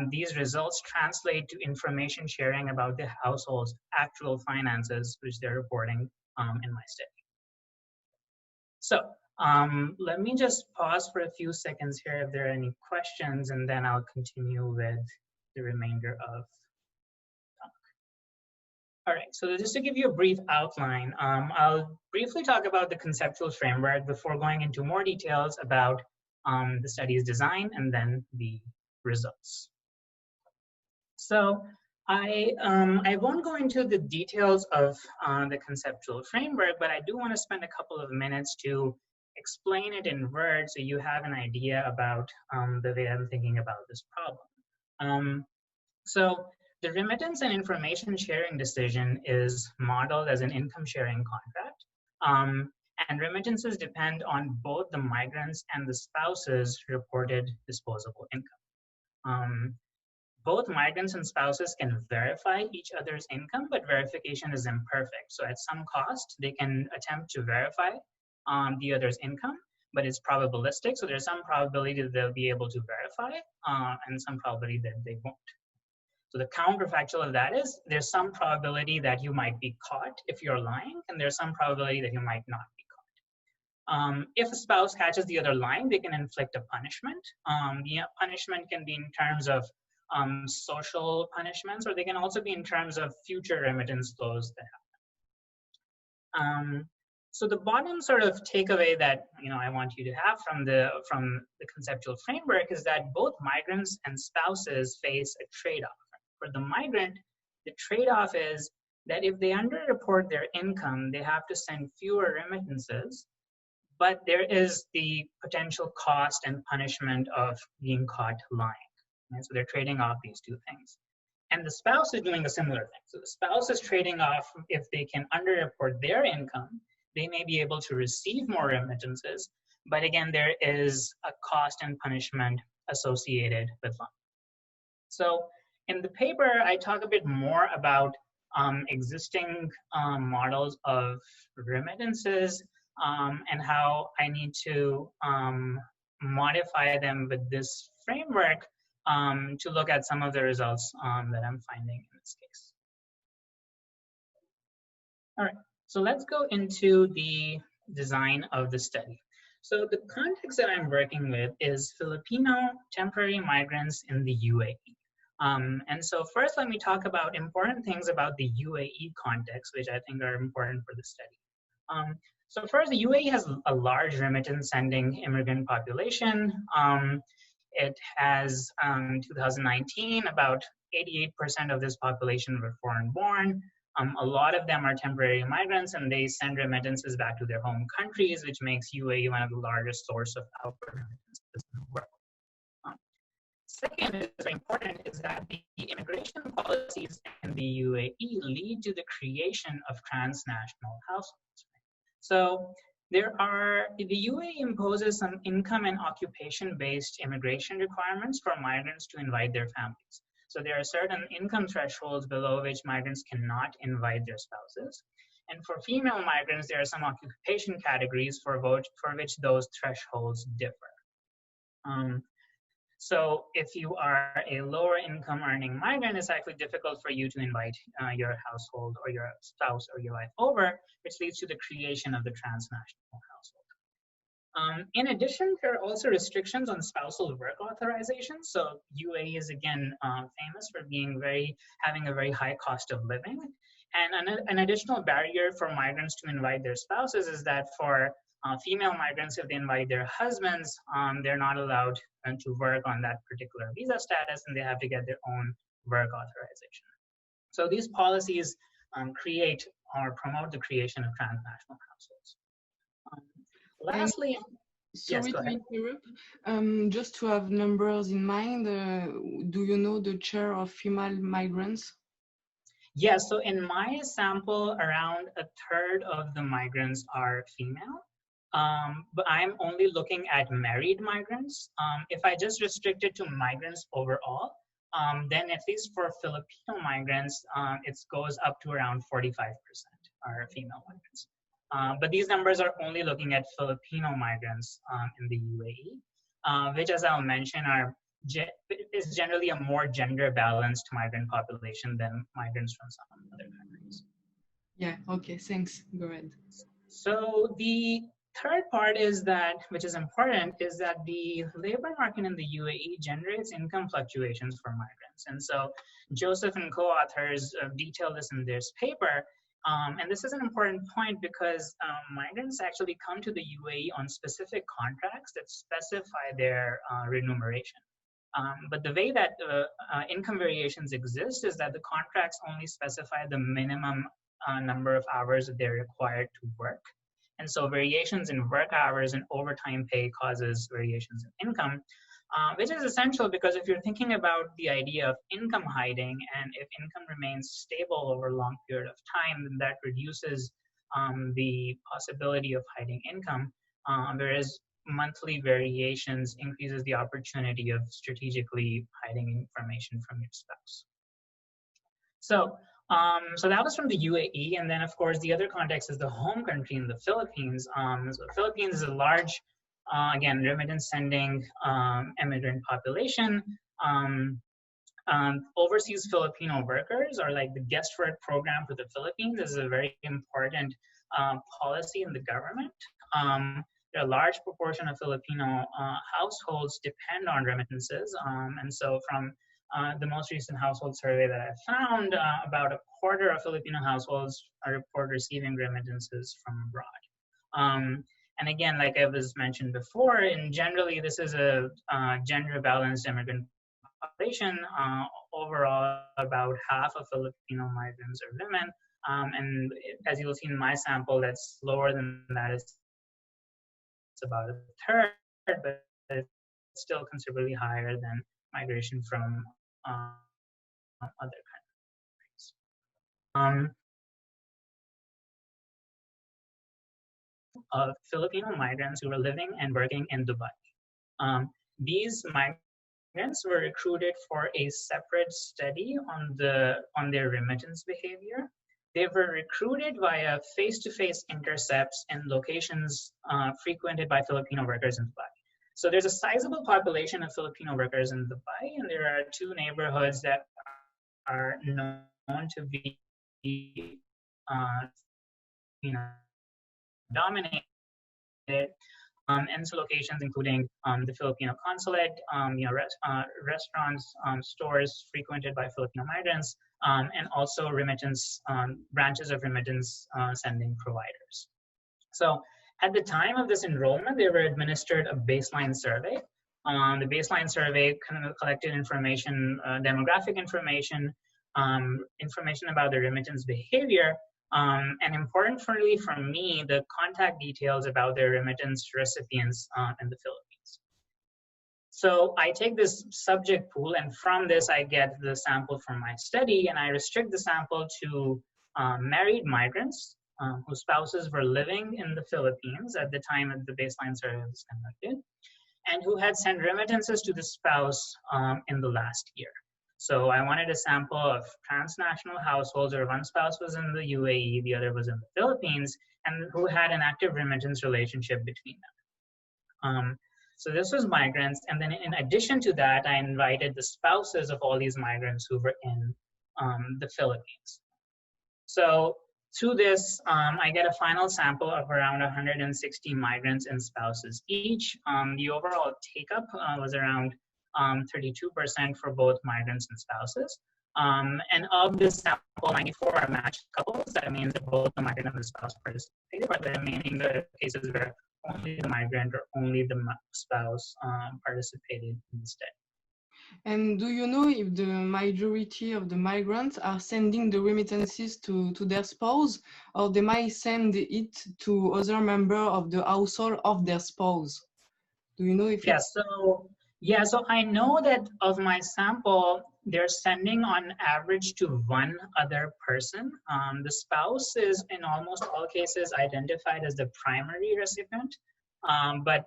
these results translate to information sharing about the household's actual finances, which they're reporting in my study. So let me just pause for a few seconds here if there are any questions, and then I'll continue with the remainder of the talk. All right, so just to give you a brief outline, I'll briefly talk about the conceptual framework before going into more details about the study's design and then the results. So I won't go into the details of the conceptual framework, but I do want to spend a couple of minutes to explain it in words so you have an idea about the way I'm thinking about this problem. So the remittance and information sharing decision is modeled as an income sharing contract. And remittances depend on both the migrants and the spouses' reported disposable income. Both migrants and spouses can verify each other's income, but verification is imperfect. So at some cost, they can attempt to verify the other's income, but it's probabilistic. So there's some probability that they'll be able to verify and some probability that they won't. So the counterfactual of that is there's some probability that you might be caught if you're lying, and there's some probability that you might not be caught. If a spouse catches the other lying, they can inflict a punishment. The punishment can be in terms of social punishments, or they can also be in terms of future remittance flows that happen. So the bottom sort of takeaway that I want you to have from the conceptual framework is that both migrants and spouses face a trade-off. For the migrant, the trade-off is that if they underreport their income, they have to send fewer remittances, but there is the potential cost and punishment of being caught lying. Right? So they're trading off these two things. And the spouse is doing a similar thing. So the spouse is trading off, if they can underreport their income, they may be able to receive more remittances, but again, there is a cost and punishment associated with lying. So in the paper, I talk a bit more about existing models of remittances and how I need to modify them with this framework to look at some of the results that I'm finding in this case. All right, so let's go into the design of the study. So the context that I'm working with is Filipino temporary migrants in the UAE. And so first, let me talk about important things about the UAE context, which I think are important for the study. So first, the UAE has a large remittance sending immigrant population. It has, in 2019, about 88% of this population were foreign born. A lot of them are temporary migrants, and they send remittances back to their home countries, which makes UAE one of the largest sources of outward remittances in the world. Second, is very important, is that the immigration policies in the UAE lead to the creation of transnational households. So the UAE imposes some income and occupation-based immigration requirements for migrants to invite their families. So there are certain income thresholds below which migrants cannot invite their spouses. And for female migrants, there are some occupation categories for which those thresholds differ. So if you are a lower income earning migrant, it's actually difficult for you to invite your household or your spouse or your wife over, which leads to the creation of the transnational household. In addition, there are also restrictions on spousal work authorization. So UAE is again famous for having a very high cost of living. And an additional barrier for migrants to invite their spouses is that for female migrants, if they invite their husbands, they're not allowed to work on that particular visa status, and they have to get their own work authorization. So these policies create or promote the creation of transnational households. Lastly, sorry yes, to interrupt. Just to have numbers in mind, do you know the share of female migrants? Yes, so in my sample, around a third of the migrants are female. But I'm only looking at married migrants. If I just restrict it to migrants overall, then at least for Filipino migrants, it goes up to around 45% are female migrants. But these numbers are only looking at Filipino migrants in the UAE, which, as I'll mention, is generally a more gender balanced migrant population than migrants from some other countries. Yeah, okay, thanks. Go ahead. So the third part is that, which is important, is that the labor market in the UAE generates income fluctuations for migrants. And so Joseph and co-authors detail this in this paper. And this is an important point because migrants actually come to the UAE on specific contracts that specify their remuneration. But the way that income variations exist is that the contracts only specify the minimum number of hours that they're required to work. And so variations in work hours and overtime pay causes variations in income, which is essential because if you're thinking about the idea of income hiding, and if income remains stable over a long period of time, then that reduces the possibility of hiding income, whereas monthly variations increases the opportunity of strategically hiding information from your spouse. So that was from the UAE, and then of course the other context is the home country in the Philippines. So the Philippines is a large, again, remittance sending immigrant population. Overseas Filipino workers, or like the guest work program for the Philippines, is a very important policy in the government. There are a large proportion of Filipino households depend on remittances. And so from the most recent household survey that I found, about a quarter of Filipino households are reported receiving remittances from abroad. And again, like I was mentioned before, and generally this is a gender balanced immigrant population. Overall, about half of Filipino migrants are women. And as you'll see in my sample, that's lower than that. It's about a third, but it's still considerably higher than migration from other countries. Of Filipino migrants who were living and working in Dubai. These migrants were recruited for a separate study on their remittance behavior. They were recruited via face-to-face intercepts in locations frequented by Filipino workers in Dubai. So there's a sizable population of Filipino workers in Dubai, and there are two neighborhoods that are known to be, dominated. And so locations including the Filipino consulate, restaurants, stores frequented by Filipino migrants, and also remittance, branches of remittance sending providers. So at the time of this enrollment, they were administered a baseline survey. The baseline survey kind of collected information, demographic information, information about the remittance behavior, and importantly for me, the contact details about their remittance recipients in the Philippines. So I take this subject pool, and from this I get the sample from my study, and I restrict the sample to married migrants whose spouses were living in the Philippines at the time that the baseline survey was conducted, and who had sent remittances to the spouse in the last year. So I wanted a sample of transnational households where one spouse was in the UAE, the other was in the Philippines, and who had an active remittance relationship between them. So this was migrants, and then in addition to that, I invited the spouses of all these migrants who were in the Philippines. So through this, I get a final sample of around 160 migrants and spouses each. The overall take-up was around 32% for both migrants and spouses. And of this sample, 94 are matched couples. That means that both the migrant and the spouse participated, but there remaining the cases where only the migrant or only the spouse participated in the study. And do you know if the majority of the migrants are sending the remittances to their spouse, or they might send it to other member of the household of their spouse? Do you know if so I know that of my sample, they're sending on average to one other person. The spouse is in almost all cases identified as the primary recipient, but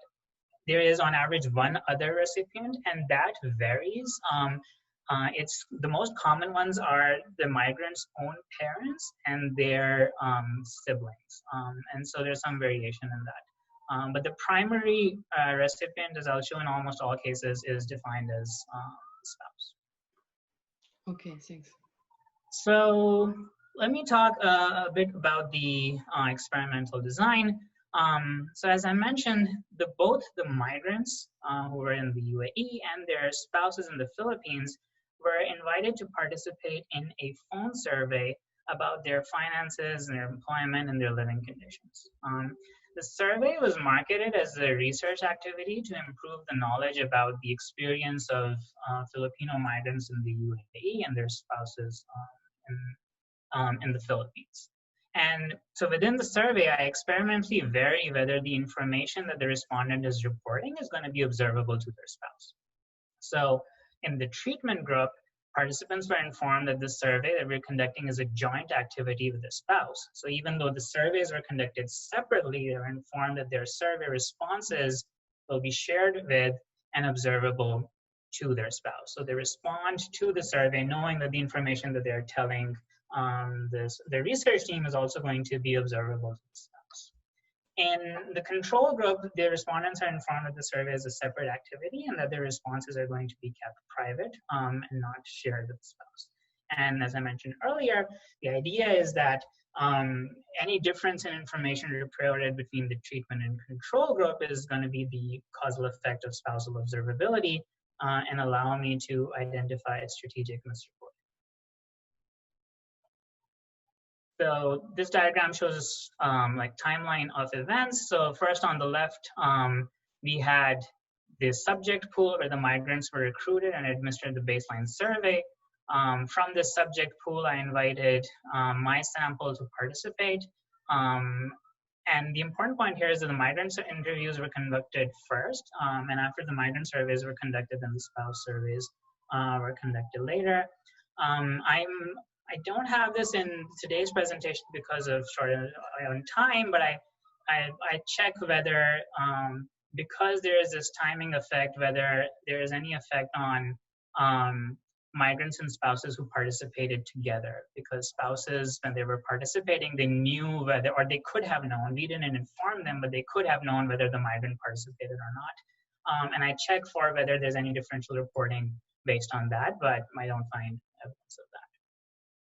there is on average one other recipient, and that varies. It's the most common ones are the migrant's own parents and their siblings, and so there's some variation in that. But the primary recipient, as I'll show in almost all cases, is defined as the spouse. Okay, thanks. So let me talk a bit about the experimental design. So as I mentioned, both the migrants who were in the UAE and their spouses in the Philippines were invited to participate in a phone survey about their finances, their employment, and their living conditions. The survey was marketed as a research activity to improve the knowledge about the experience of Filipino migrants in the UAE and their spouses in the Philippines. And so within the survey, I experimentally vary whether the information that the respondent is reporting is going to be observable to their spouse. So in the treatment group, participants were informed that the survey that we're conducting is a joint activity with their spouse. So even though the surveys were conducted separately, they were informed that their survey responses will be shared with and observable to their spouse. So they respond to the survey knowing that the information that they're telling the research team is also going to be observable to the spouse. In the control group, the respondents are informed that the survey is a separate activity and that their responses are going to be kept private and not shared with the spouse. And as I mentioned earlier, the idea is that any difference in information reported between the treatment and control group is going to be the causal effect of spousal observability and allow me to identify strategic misreporting. So this diagram shows like timeline of events. So first on the left, we had the subject pool where the migrants were recruited and administered the baseline survey. From this subject pool, I invited my sample to participate. And the important point here is that the migrant interviews were conducted first, and after the migrant surveys were conducted, then the spouse surveys were conducted later. I don't have this in today's presentation because of short on time, but I check whether, because there is this timing effect, whether there is any effect on migrants and spouses who participated together, because spouses, when they were participating, they knew whether, or they could have known, we didn't inform them, but they could have known whether the migrant participated or not. And I check for whether there's any differential reporting based on that, but I don't find evidence of that.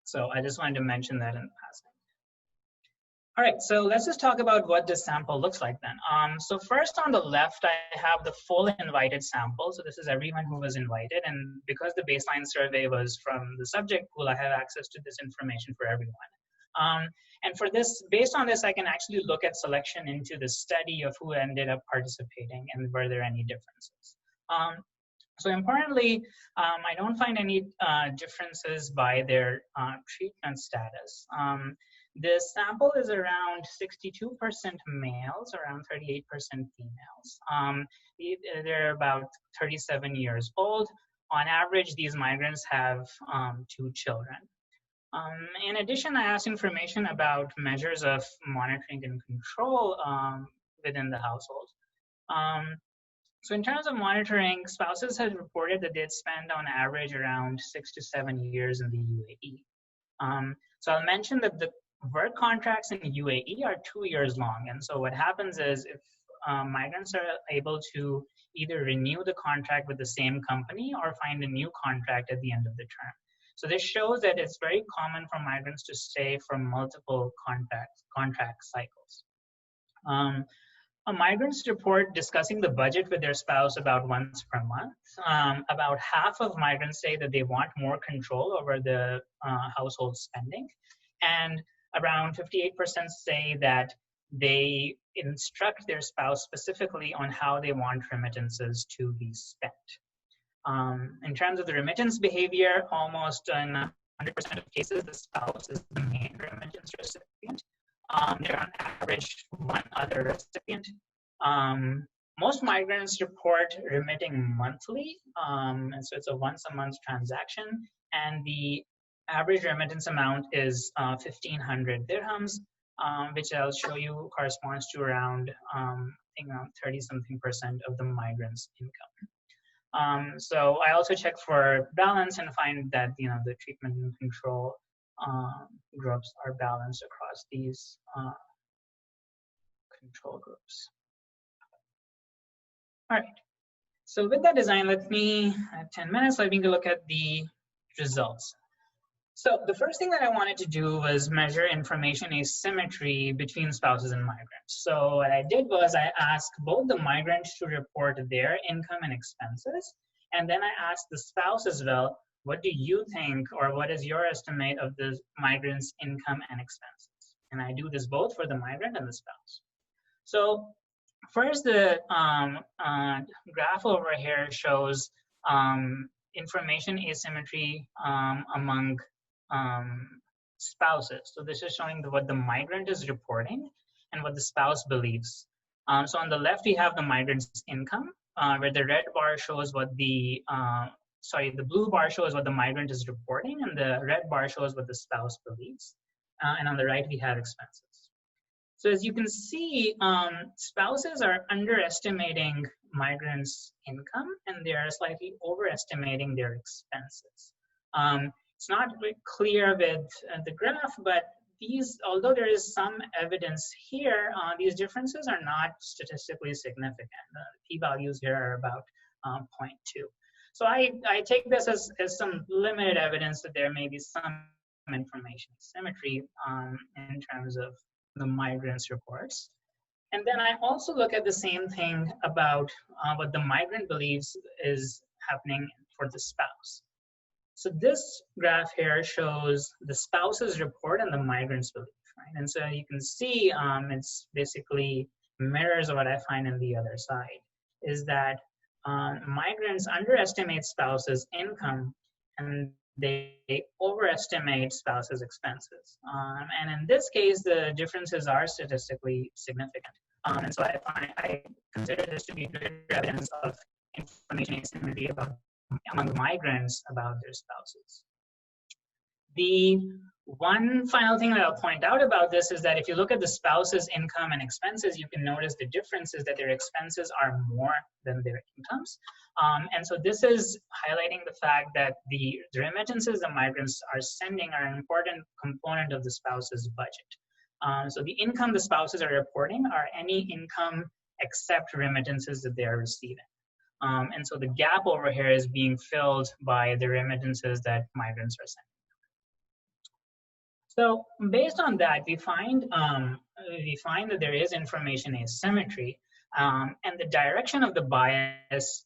So I just wanted to mention that in passing. All right, so let's just talk about what this sample looks like then. So first on the left, I have the full invited sample. So this is everyone who was invited. And because the baseline survey was from the subject pool, I have access to this information for everyone. And for this, based on this, I can actually look at selection into the study of who ended up participating and were there any differences. So importantly, I don't find any differences by their treatment status. This sample is around 62% males, around 38% females. They're about 37 years old. On average, these migrants have 2 children. In addition, I asked information about measures of monitoring and control within the household. So in terms of monitoring, spouses have reported that they'd spend on average around 6 to 7 years in the UAE. So I'll mention that the work contracts in UAE are 2 years long. And so what happens is if migrants are able to either renew the contract with the same company or find a new contract at the end of the term. So this shows that it's very common for migrants to stay for multiple contract cycles. Migrants report discussing the budget with their spouse about once per month. About half of migrants say that they want more control over the household spending. And around 58% say that they instruct their spouse specifically on how they want remittances to be spent. In terms of the remittance behavior, almost in 100% of cases, the spouse is the main remittance recipient. There are on average 1 other recipient. Most migrants report remitting monthly, and so it's a once-a-month transaction, and the average remittance amount is 1,500 dirhams, which I'll show you corresponds to around, I think around 30-something% of the migrants' income. So I also check for balance and find that the treatment and control groups are balanced across these control groups. All right. So with that design, let me, at 10 minutes, let me look at the results. So the first thing that I wanted to do was measure information asymmetry between spouses and migrants. So what I did was I asked both the migrants to report their income and expenses, and then I asked the spouse as well, what do you think, or what is your estimate of the migrant's income and expenses? And I do this both for the migrant and the spouse. So first, the graph over here shows information asymmetry among spouses. So this is showing what the migrant is reporting and what the spouse believes. So on the left, we have the migrant's income, where the red bar shows what the, the blue bar shows what the migrant is reporting, and the red bar shows what the spouse believes. And on the right, we have expenses. So as you can see, spouses are underestimating migrants' income, and they are slightly overestimating their expenses. It's not really clear with the graph, but although there is some evidence here, these differences are not statistically significant. The p-values here are about 0.2. So I take this as some limited evidence that there may be some information asymmetry in terms of the migrants' reports. And then I also look at the same thing about what the migrant believes is happening for the spouse. So this graph here shows the spouse's report and the migrant's belief, right? And so you can see it's basically mirrors what I find in the other side, is that migrants underestimate spouse's income and they overestimate spouse's expenses. And in this case, the differences are statistically significant. And so I consider this to be good evidence of information asymmetry among migrants about their spouses. The one final thing that I'll point out about this is that if you look at the spouse's income and expenses, you can notice the difference is that their expenses are more than their incomes. And so this is highlighting the fact that the remittances the migrants are sending are an important component of the spouse's budget. So the income the spouses are reporting are any income except remittances that they are receiving. And so the gap over here is being filled by the remittances that migrants are sending. So based on that, we find that there is information asymmetry, and the direction of the bias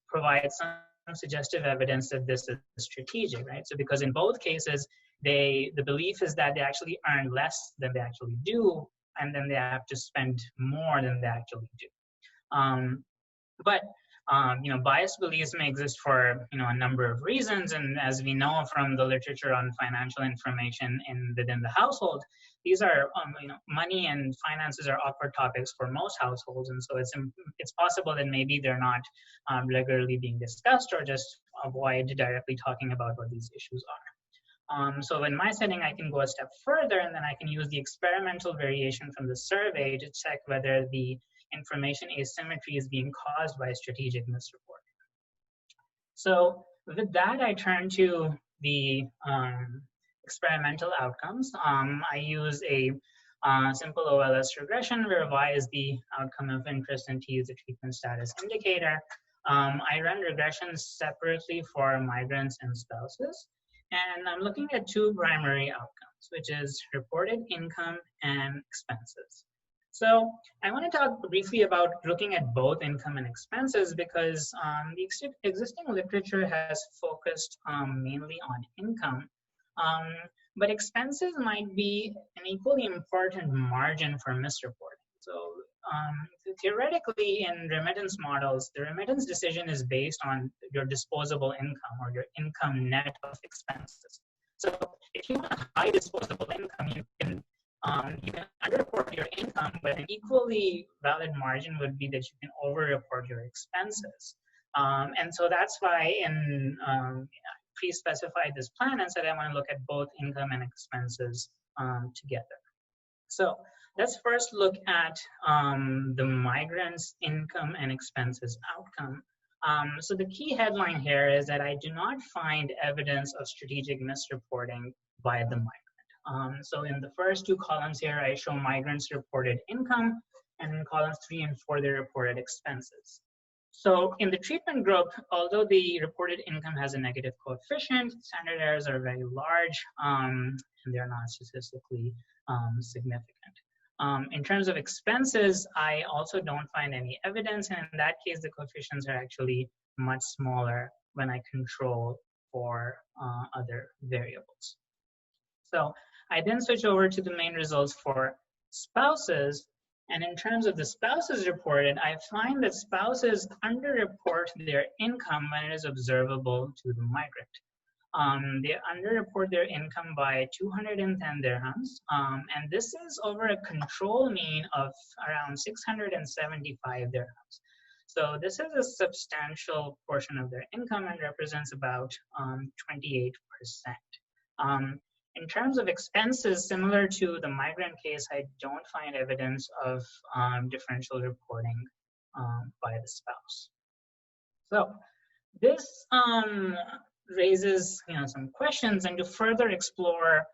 provides some suggestive evidence that this is strategic, right? So because in both cases, the belief is that they actually earn less than they actually do, and then they have to spend more than they actually do. Biased beliefs may exist for a number of reasons, and as we know from the literature on financial information within the household, these are money and finances are awkward topics for most households, and so it's possible that maybe they're not regularly being discussed or just avoid directly talking about what these issues are. So in my setting, I can go a step further, and then I can use the experimental variation from the survey to check whether the information asymmetry is being caused by strategic misreporting. So with that, I turn to the experimental outcomes. I use a simple OLS regression where Y is the outcome of interest and T is the treatment status indicator. I run regressions separately for migrants and spouses. And I'm looking at two primary outcomes, which is reported income and expenses. So I want to talk briefly about looking at both income and expenses because the existing literature has focused mainly on income, but expenses might be an equally important margin for misreporting. So theoretically in remittance models, the remittance decision is based on your disposable income or your income net of expenses. So if you have high disposable income, you can underreport your income, but an equally valid margin would be that you can overreport your expenses. And so that's why in pre-specified this plan and said I want to look at both income and expenses together. So let's first look at the migrants' income and expenses outcome. So the key headline here is that I do not find evidence of strategic misreporting by the migrant. So in the first two columns here, I show migrants' reported income, and in columns 3 and 4, they reported expenses. So in the treatment group, although the reported income has a negative coefficient, standard errors are very large, and they're not statistically significant. In terms of expenses, I also don't find any evidence, and in that case, the coefficients are actually much smaller when I control for other variables. So I then switch over to the main results for spouses, and in terms of the spouses reported, I find that spouses underreport their income when it is observable to the migrant. They underreport their income by 210 dirhams, and this is over a control mean of around 675 dirhams. So this is a substantial portion of their income and represents about 28%. In terms of expenses, similar to the migrant case, I don't find evidence of differential reporting by the spouse. So this raises some questions, and to further explore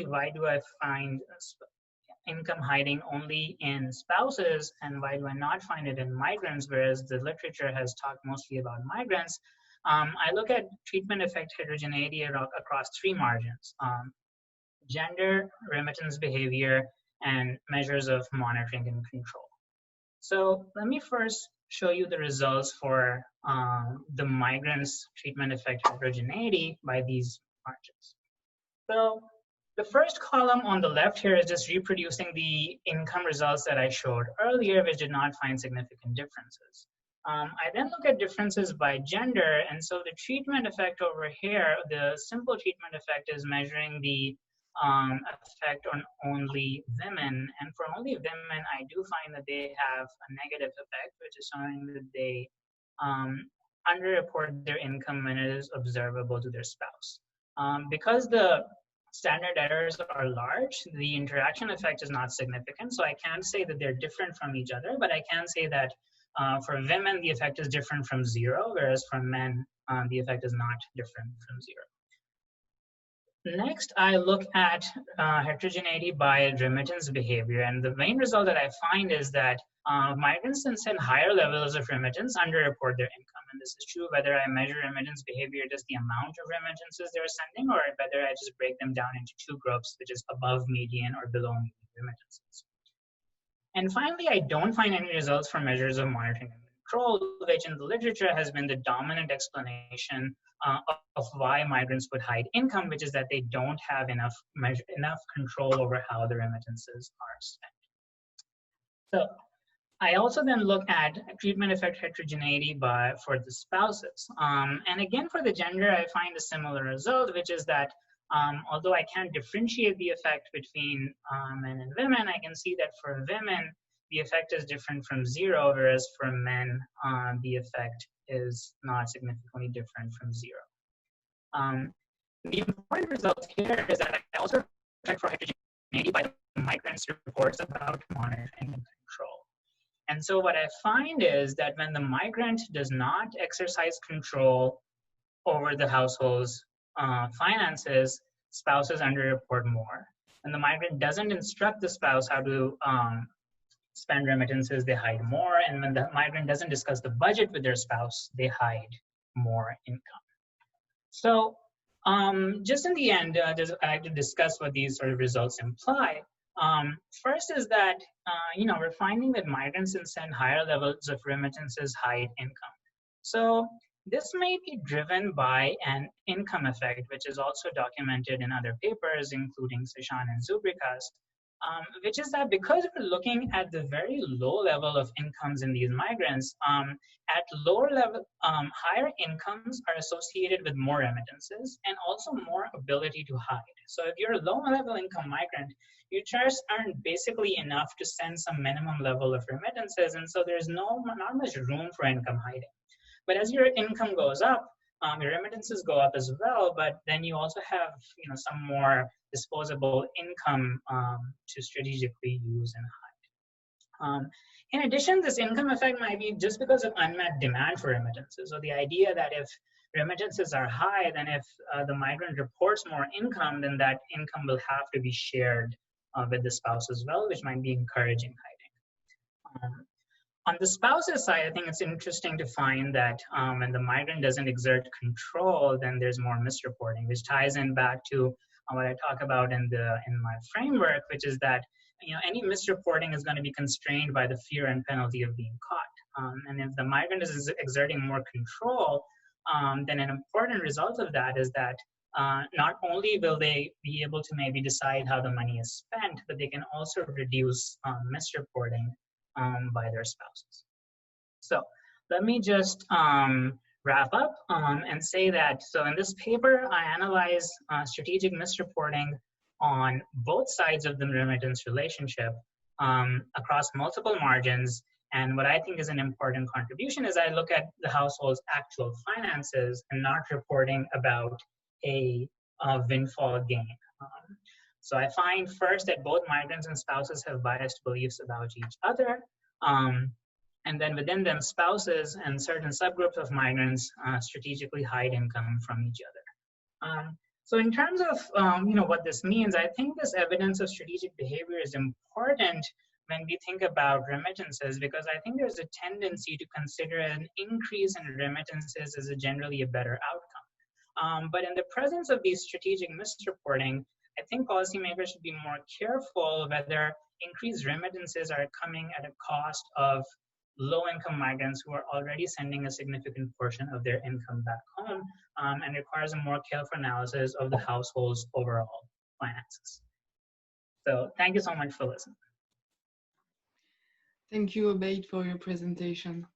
why do I find income hiding only in spouses, and why do I not find it in migrants, whereas the literature has talked mostly about migrants? I look at treatment effect heterogeneity across three margins: gender, remittance behavior, and measures of monitoring and control. So let me first show you the results for the migrants treatment effect heterogeneity by these margins. So the first column on the left here is just reproducing the income results that I showed earlier, which did not find significant differences. I then look at differences by gender, and so the treatment effect over here, the simple treatment effect is measuring the effect on only women, and for only women, I do find that they have a negative effect, which is showing that they underreport their income when it is observable to their spouse. Because the standard errors are large, the interaction effect is not significant, so I can't say that they're different from each other, but I can say that for women, the effect is different from 0, whereas for men, the effect is not different from 0. Next, I look at heterogeneity by remittance behavior, and the main result that I find is that migrants that send higher levels of remittance underreport their income, and this is true whether I measure remittance behavior just the amount of remittances they're sending, or whether I just break them down into two groups, which is above median or below median remittances. And finally, I don't find any results for measures of monitoring and control, which in the literature has been the dominant explanation of why migrants would hide income, which is that they don't have enough control over how the remittances are spent. So I also then look at treatment effect heterogeneity for the spouses. And again, for the gender, I find a similar result, which is that although I can't differentiate the effect between men and women, I can see that for women, the effect is different from 0, whereas for men, the effect is not significantly different from 0. The important result here is that I also check for heterogeneity by the migrants' reports about monitoring and control. And so what I find is that when the migrant does not exercise control over the household's finances, spouses underreport more. When the migrant doesn't instruct the spouse how to spend remittances, they hide more. And when the migrant doesn't discuss the budget with their spouse, they hide more income. So just in the end, I'd like to discuss what these sort of results imply. First is that, we're finding that migrants that send higher levels of remittances hide income. So this may be driven by an income effect, which is also documented in other papers, including Sishan and Zubrikas, which is that because we're looking at the very low level of incomes in these migrants, at lower level, higher incomes are associated with more remittances and also more ability to hide. So if you're a low level income migrant, you just earn basically enough to send some minimum level of remittances, and so there's not much room for income hiding. But as your income goes up, your remittances go up as well, but then you also have some more disposable income to strategically use and hide. In addition, this income effect might be just because of unmet demand for remittances. So the idea that if remittances are high, then if the migrant reports more income, then that income will have to be shared with the spouse as well, which might be encouraging hiding. On the spouse's side, I think it's interesting to find that when the migrant doesn't exert control, then there's more misreporting, which ties in back to what I talk about in my framework, which is that any misreporting is going to be constrained by the fear and penalty of being caught. And if the migrant is exerting more control, then an important result of that is that not only will they be able to maybe decide how the money is spent, but they can also reduce misreporting by their spouses. So let me just wrap up and say that, so in this paper, I analyze strategic misreporting on both sides of the remittance relationship across multiple margins. And what I think is an important contribution is I look at the household's actual finances and not reporting about a windfall gain. So I find first that both migrants and spouses have biased beliefs about each other. And then within them, spouses and certain subgroups of migrants strategically hide income from each other. So in terms of what this means, I think this evidence of strategic behavior is important when we think about remittances, because I think there's a tendency to consider an increase in remittances as a generally a better outcome. But in the presence of these strategic misreporting, I think policymakers should be more careful whether increased remittances are coming at a cost of low-income migrants who are already sending a significant portion of their income back home, and requires a more careful analysis of the household's overall finances. So thank you so much for listening. Thank you, Obeid, for your presentation.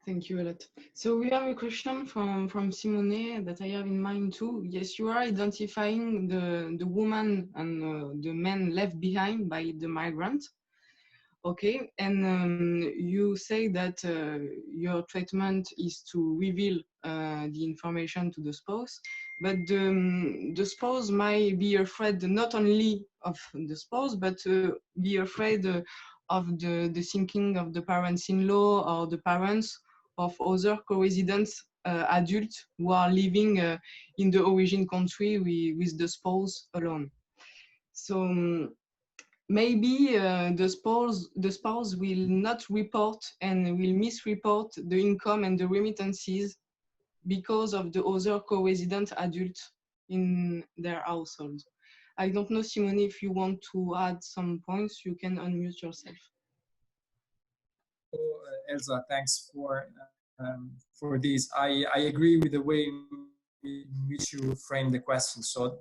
Thank you a lot. So we have a question from Simone that I have in mind too. Yes, you are identifying the woman and the men left behind by the migrant. Okay, and you say that your treatment is to reveal the information to the spouse, but the spouse might be afraid not only of the spouse, but be afraid of the thinking of the parents-in-law or the parents of other co-residents adults who are living in the origin country with the spouse alone. So maybe the spouse will not report and will misreport the income and the remittances because of the other co-resident adults in their household. I don't know, Simone, if you want to add some points, you can unmute yourself. So, Elsa, thanks for this. I agree with the way in which you frame the question. So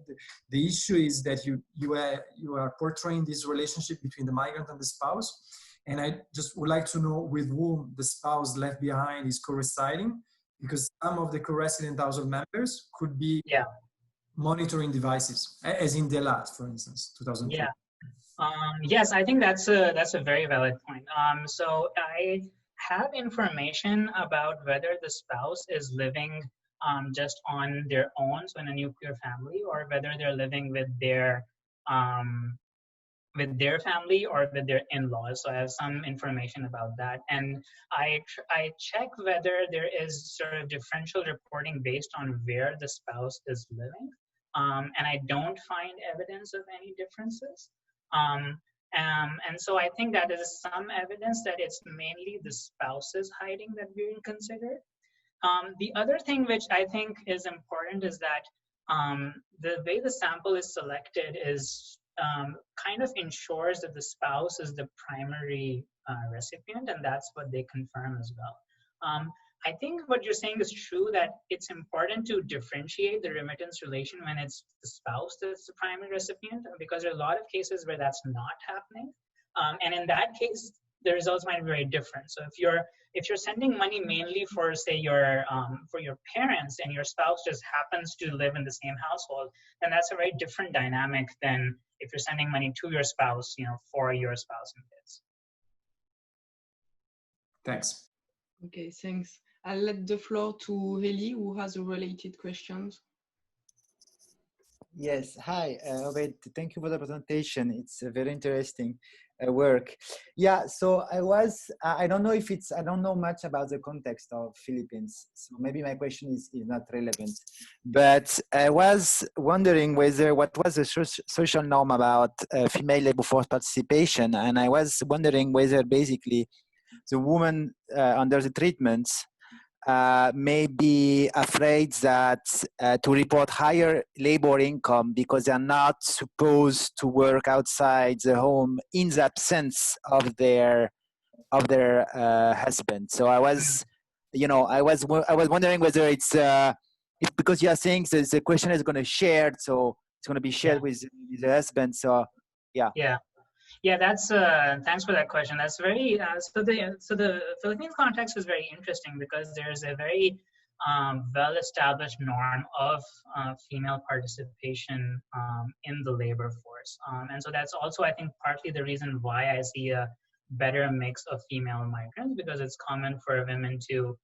the issue is that you are portraying this relationship between the migrant and the spouse, and I just would like to know with whom the spouse left behind is co-residing, because some of the co-resident household members could be monitoring devices, as in Delat, for instance, 2002. Yeah. Yes, I think that's a very valid point. So I have information about whether the spouse is living just on their own, so in a nuclear family, or whether they're living with their family or with their in-laws. So I have some information about that, and I check whether there is sort of differential reporting based on where the spouse is living, and I don't find evidence of any differences. And so I think that is some evidence that it's mainly the spouse's hiding that we will consider. The other thing which I think is important is that the way the sample is selected is kind of ensures that the spouse is the primary recipient, and that's what they confirm as well. I think what you're saying is true, that it's important to differentiate the remittance relation when it's the spouse that's the primary recipient, because there are a lot of cases where that's not happening. And in that case, the results might be very different. So if you're sending money mainly for, say, your parents, and your spouse just happens to live in the same household, then that's a very different dynamic than if you're sending money to your spouse, for your spouse and kids. Thanks. Okay, thanks. I'll let the floor to Heli, who has a related questions. Yes, hi, Obeid, thank you for the presentation. It's a very interesting work. Yeah, so I don't know if I don't know much about the context of Philippines, so maybe my question is not relevant. But I was wondering what was the social norm about female labor force participation, and I was wondering whether basically the woman under the treatments may be afraid that to report higher labor income because they're not supposed to work outside the home in the absence of their husband. So I was wondering whether it's because you are saying the question is going to share, so it's going to be shared with the husband. So yeah. Yeah, that's thanks for that question. That's very so the Philippine context is very interesting because there's a very well-established norm of female participation in the labor force, and so that's also, I think, partly the reason why I see a better mix of female migrants, because it's common for women to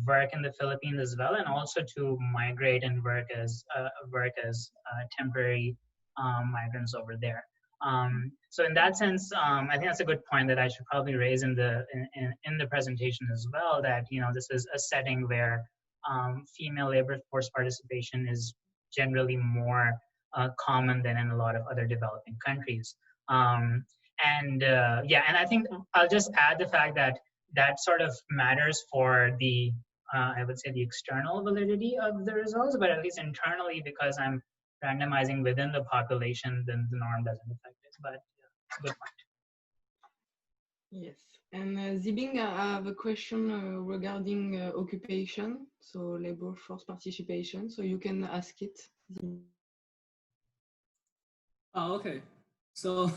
work in the Philippines as well, and also to migrate and work as temporary migrants over there. So in that sense, I think that's a good point that I should probably raise in the presentation as well, that this is a setting where female labor force participation is generally more common than in a lot of other developing countries. And I think I'll just add the fact that that sort of matters for the, I would say, the external validity of the results, but at least internally, because I'm randomizing within the population, then the norm doesn't affect it. But yeah, it's a good point. Yes, and Zibin, I have a question regarding occupation, so labor force participation, so you can ask it. Oh, okay. So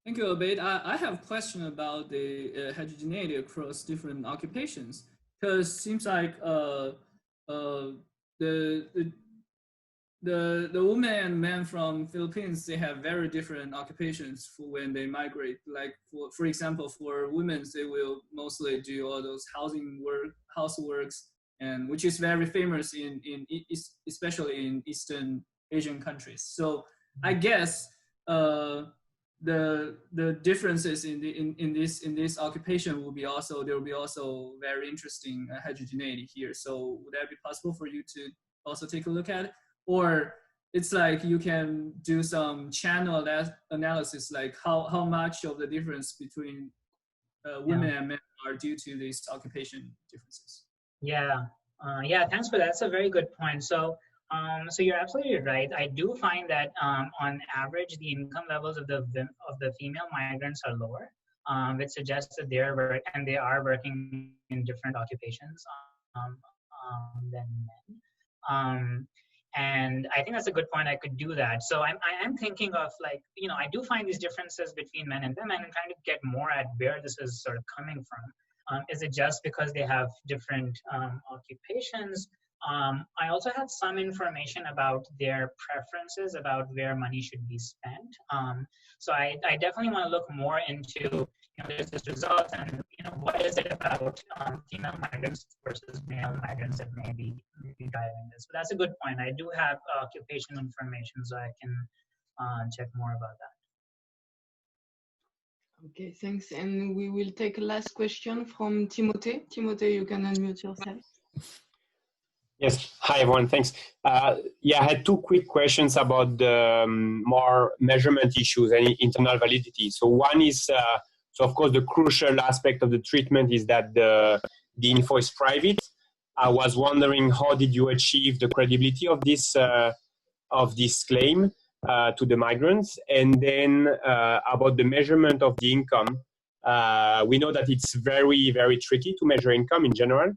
thank you, Obeid. I have a question about the heterogeneity across different occupations, because it seems like the women and men from Philippines, they have very different occupations for when they migrate. Like for example, for women, they will mostly do all those houseworks, and which is very famous in especially in Eastern Asian countries. So I guess the differences in this occupation will be also, there will be also very interesting heterogeneity here. So would that be possible for you to also take a look at it? Or it's like you can do some channel analysis, like how much of the difference between women and men are due to these occupation differences? Yeah, thanks for that. That's a very good point. So you're absolutely right. I do find that on average, the income levels of the female migrants are lower, which suggests that they are working in different occupations than men. And I think that's a good point. I could do that. So I am thinking of, like, I do find these differences between men and women, and trying to get more at where this is sort of coming from. Is it just because they have different occupations? I also had some information about their preferences about where money should be spent. So I definitely want to look more into, there's this result, and what is it about female migrants versus male migrants that may be driving this. But that's a good point. I do have occupational information, so I can check more about that. Okay, thanks. And we will take a last question from Timothy. Timothy, you can unmute yourself. Yes. Hi, everyone. Thanks. I had two quick questions about the more measurement issues and internal validity. So one is, so of course, the crucial aspect of the treatment is that the info is private. I was wondering, how did you achieve the credibility of this claim to the migrants? And then about the measurement of the income, we know that it's very, very tricky to measure income in general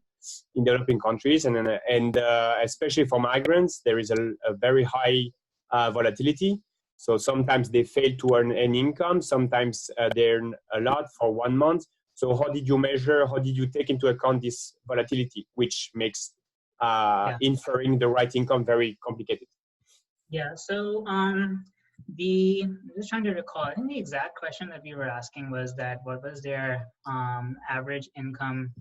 in developing countries, and especially for migrants, there is a very high volatility. So sometimes they fail to earn any income, sometimes they earn a lot for 1 month. So how did you measure, how did you take into account this volatility, which makes inferring the right income very complicated? Yeah, so I'm just trying to recall, I think the exact question that we were asking was that what was their average income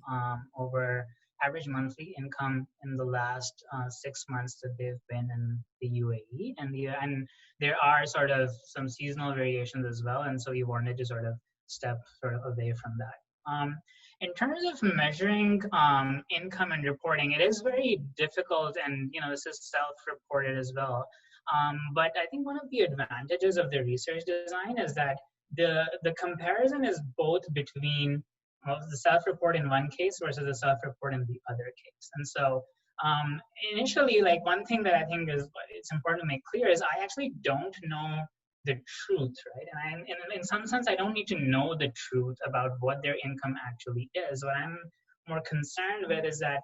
average monthly income in the last 6 months that they've been in the UAE, and there are sort of some seasonal variations as well, and so we wanted to sort of step away from that. In terms of measuring income and reporting, it is very difficult, and this is self-reported as well. But I think one of the advantages of the research design is that the comparison is both between the self-report in one case versus the self-report in the other case. And so initially, like, one thing that I think it's important to make clear is I actually don't know the truth, right? And in some sense, I don't need to know the truth about what their income actually is. What I'm more concerned with is that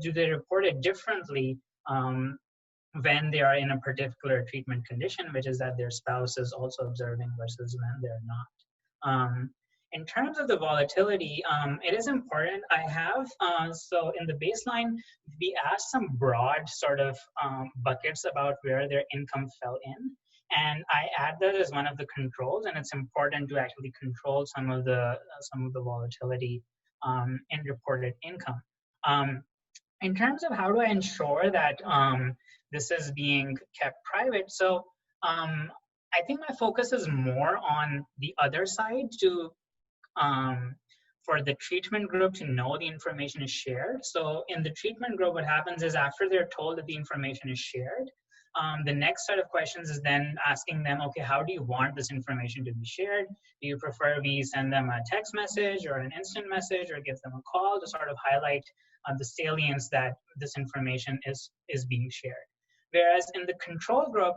do they report it differently when they are in a particular treatment condition, which is that their spouse is also observing versus when they're not. In terms of the volatility, it is important. I have, so in the baseline, we asked some broad sort of buckets about where their income fell in. And I add that as one of the controls, and it's important to actually control some of the volatility in reported income. In terms of how do I ensure that this is being kept private, so I think my focus is more on the other side to for the treatment group to know the information is shared. So in the treatment group, what happens is after they're told that the information is shared, The next set of questions is then asking them, okay, how do you want this information to be shared? Do you prefer we send them a text message or an instant message or give them a call to sort of highlight the salience that this information is being shared? Whereas in the control group,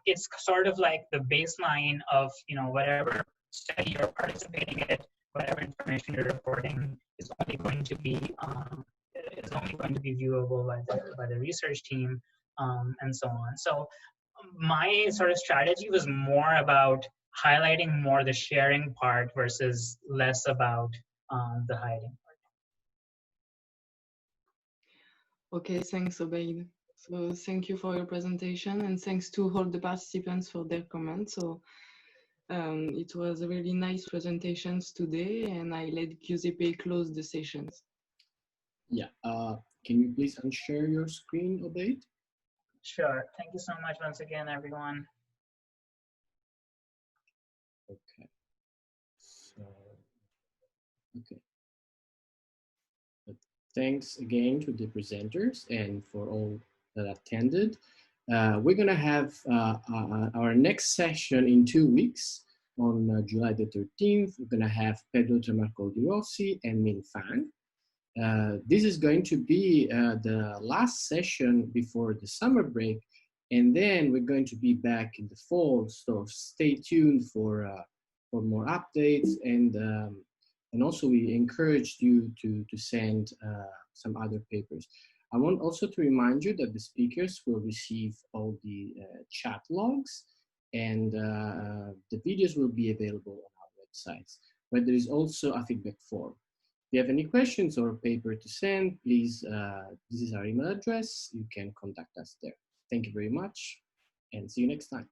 it's sort of like the baseline of, you know, whatever study you're participating in, whatever information you're reporting is only going to be viewable by the research team, and so on. So my sort of strategy was more about highlighting more the sharing part versus less about the hiding part. Okay, thanks, Obeid. So thank you for your presentation, and thanks to all the participants for their comments. So it was a really nice presentations today, and I let Giuseppe close the sessions. Yeah, can you please unshare your screen, Obeid? Sure, thank you so much once again, everyone. Okay, so, okay. Thanks again to the presenters and for all that attended. We're gonna have our next session in 2 weeks on July the 13th. We're gonna have Pedro Tremarco Di Rossi and Min Fang. This is going to be the last session before the summer break, and then we're going to be back in the fall, so stay tuned for more updates, and also we encourage you to send some other papers. I want also to remind you that the speakers will receive all the chat logs, and the videos will be available on our websites, but there is also a feedback form. If you have any questions or paper to send, please, this is our email address. You can contact us there. Thank you very much, and see you next time.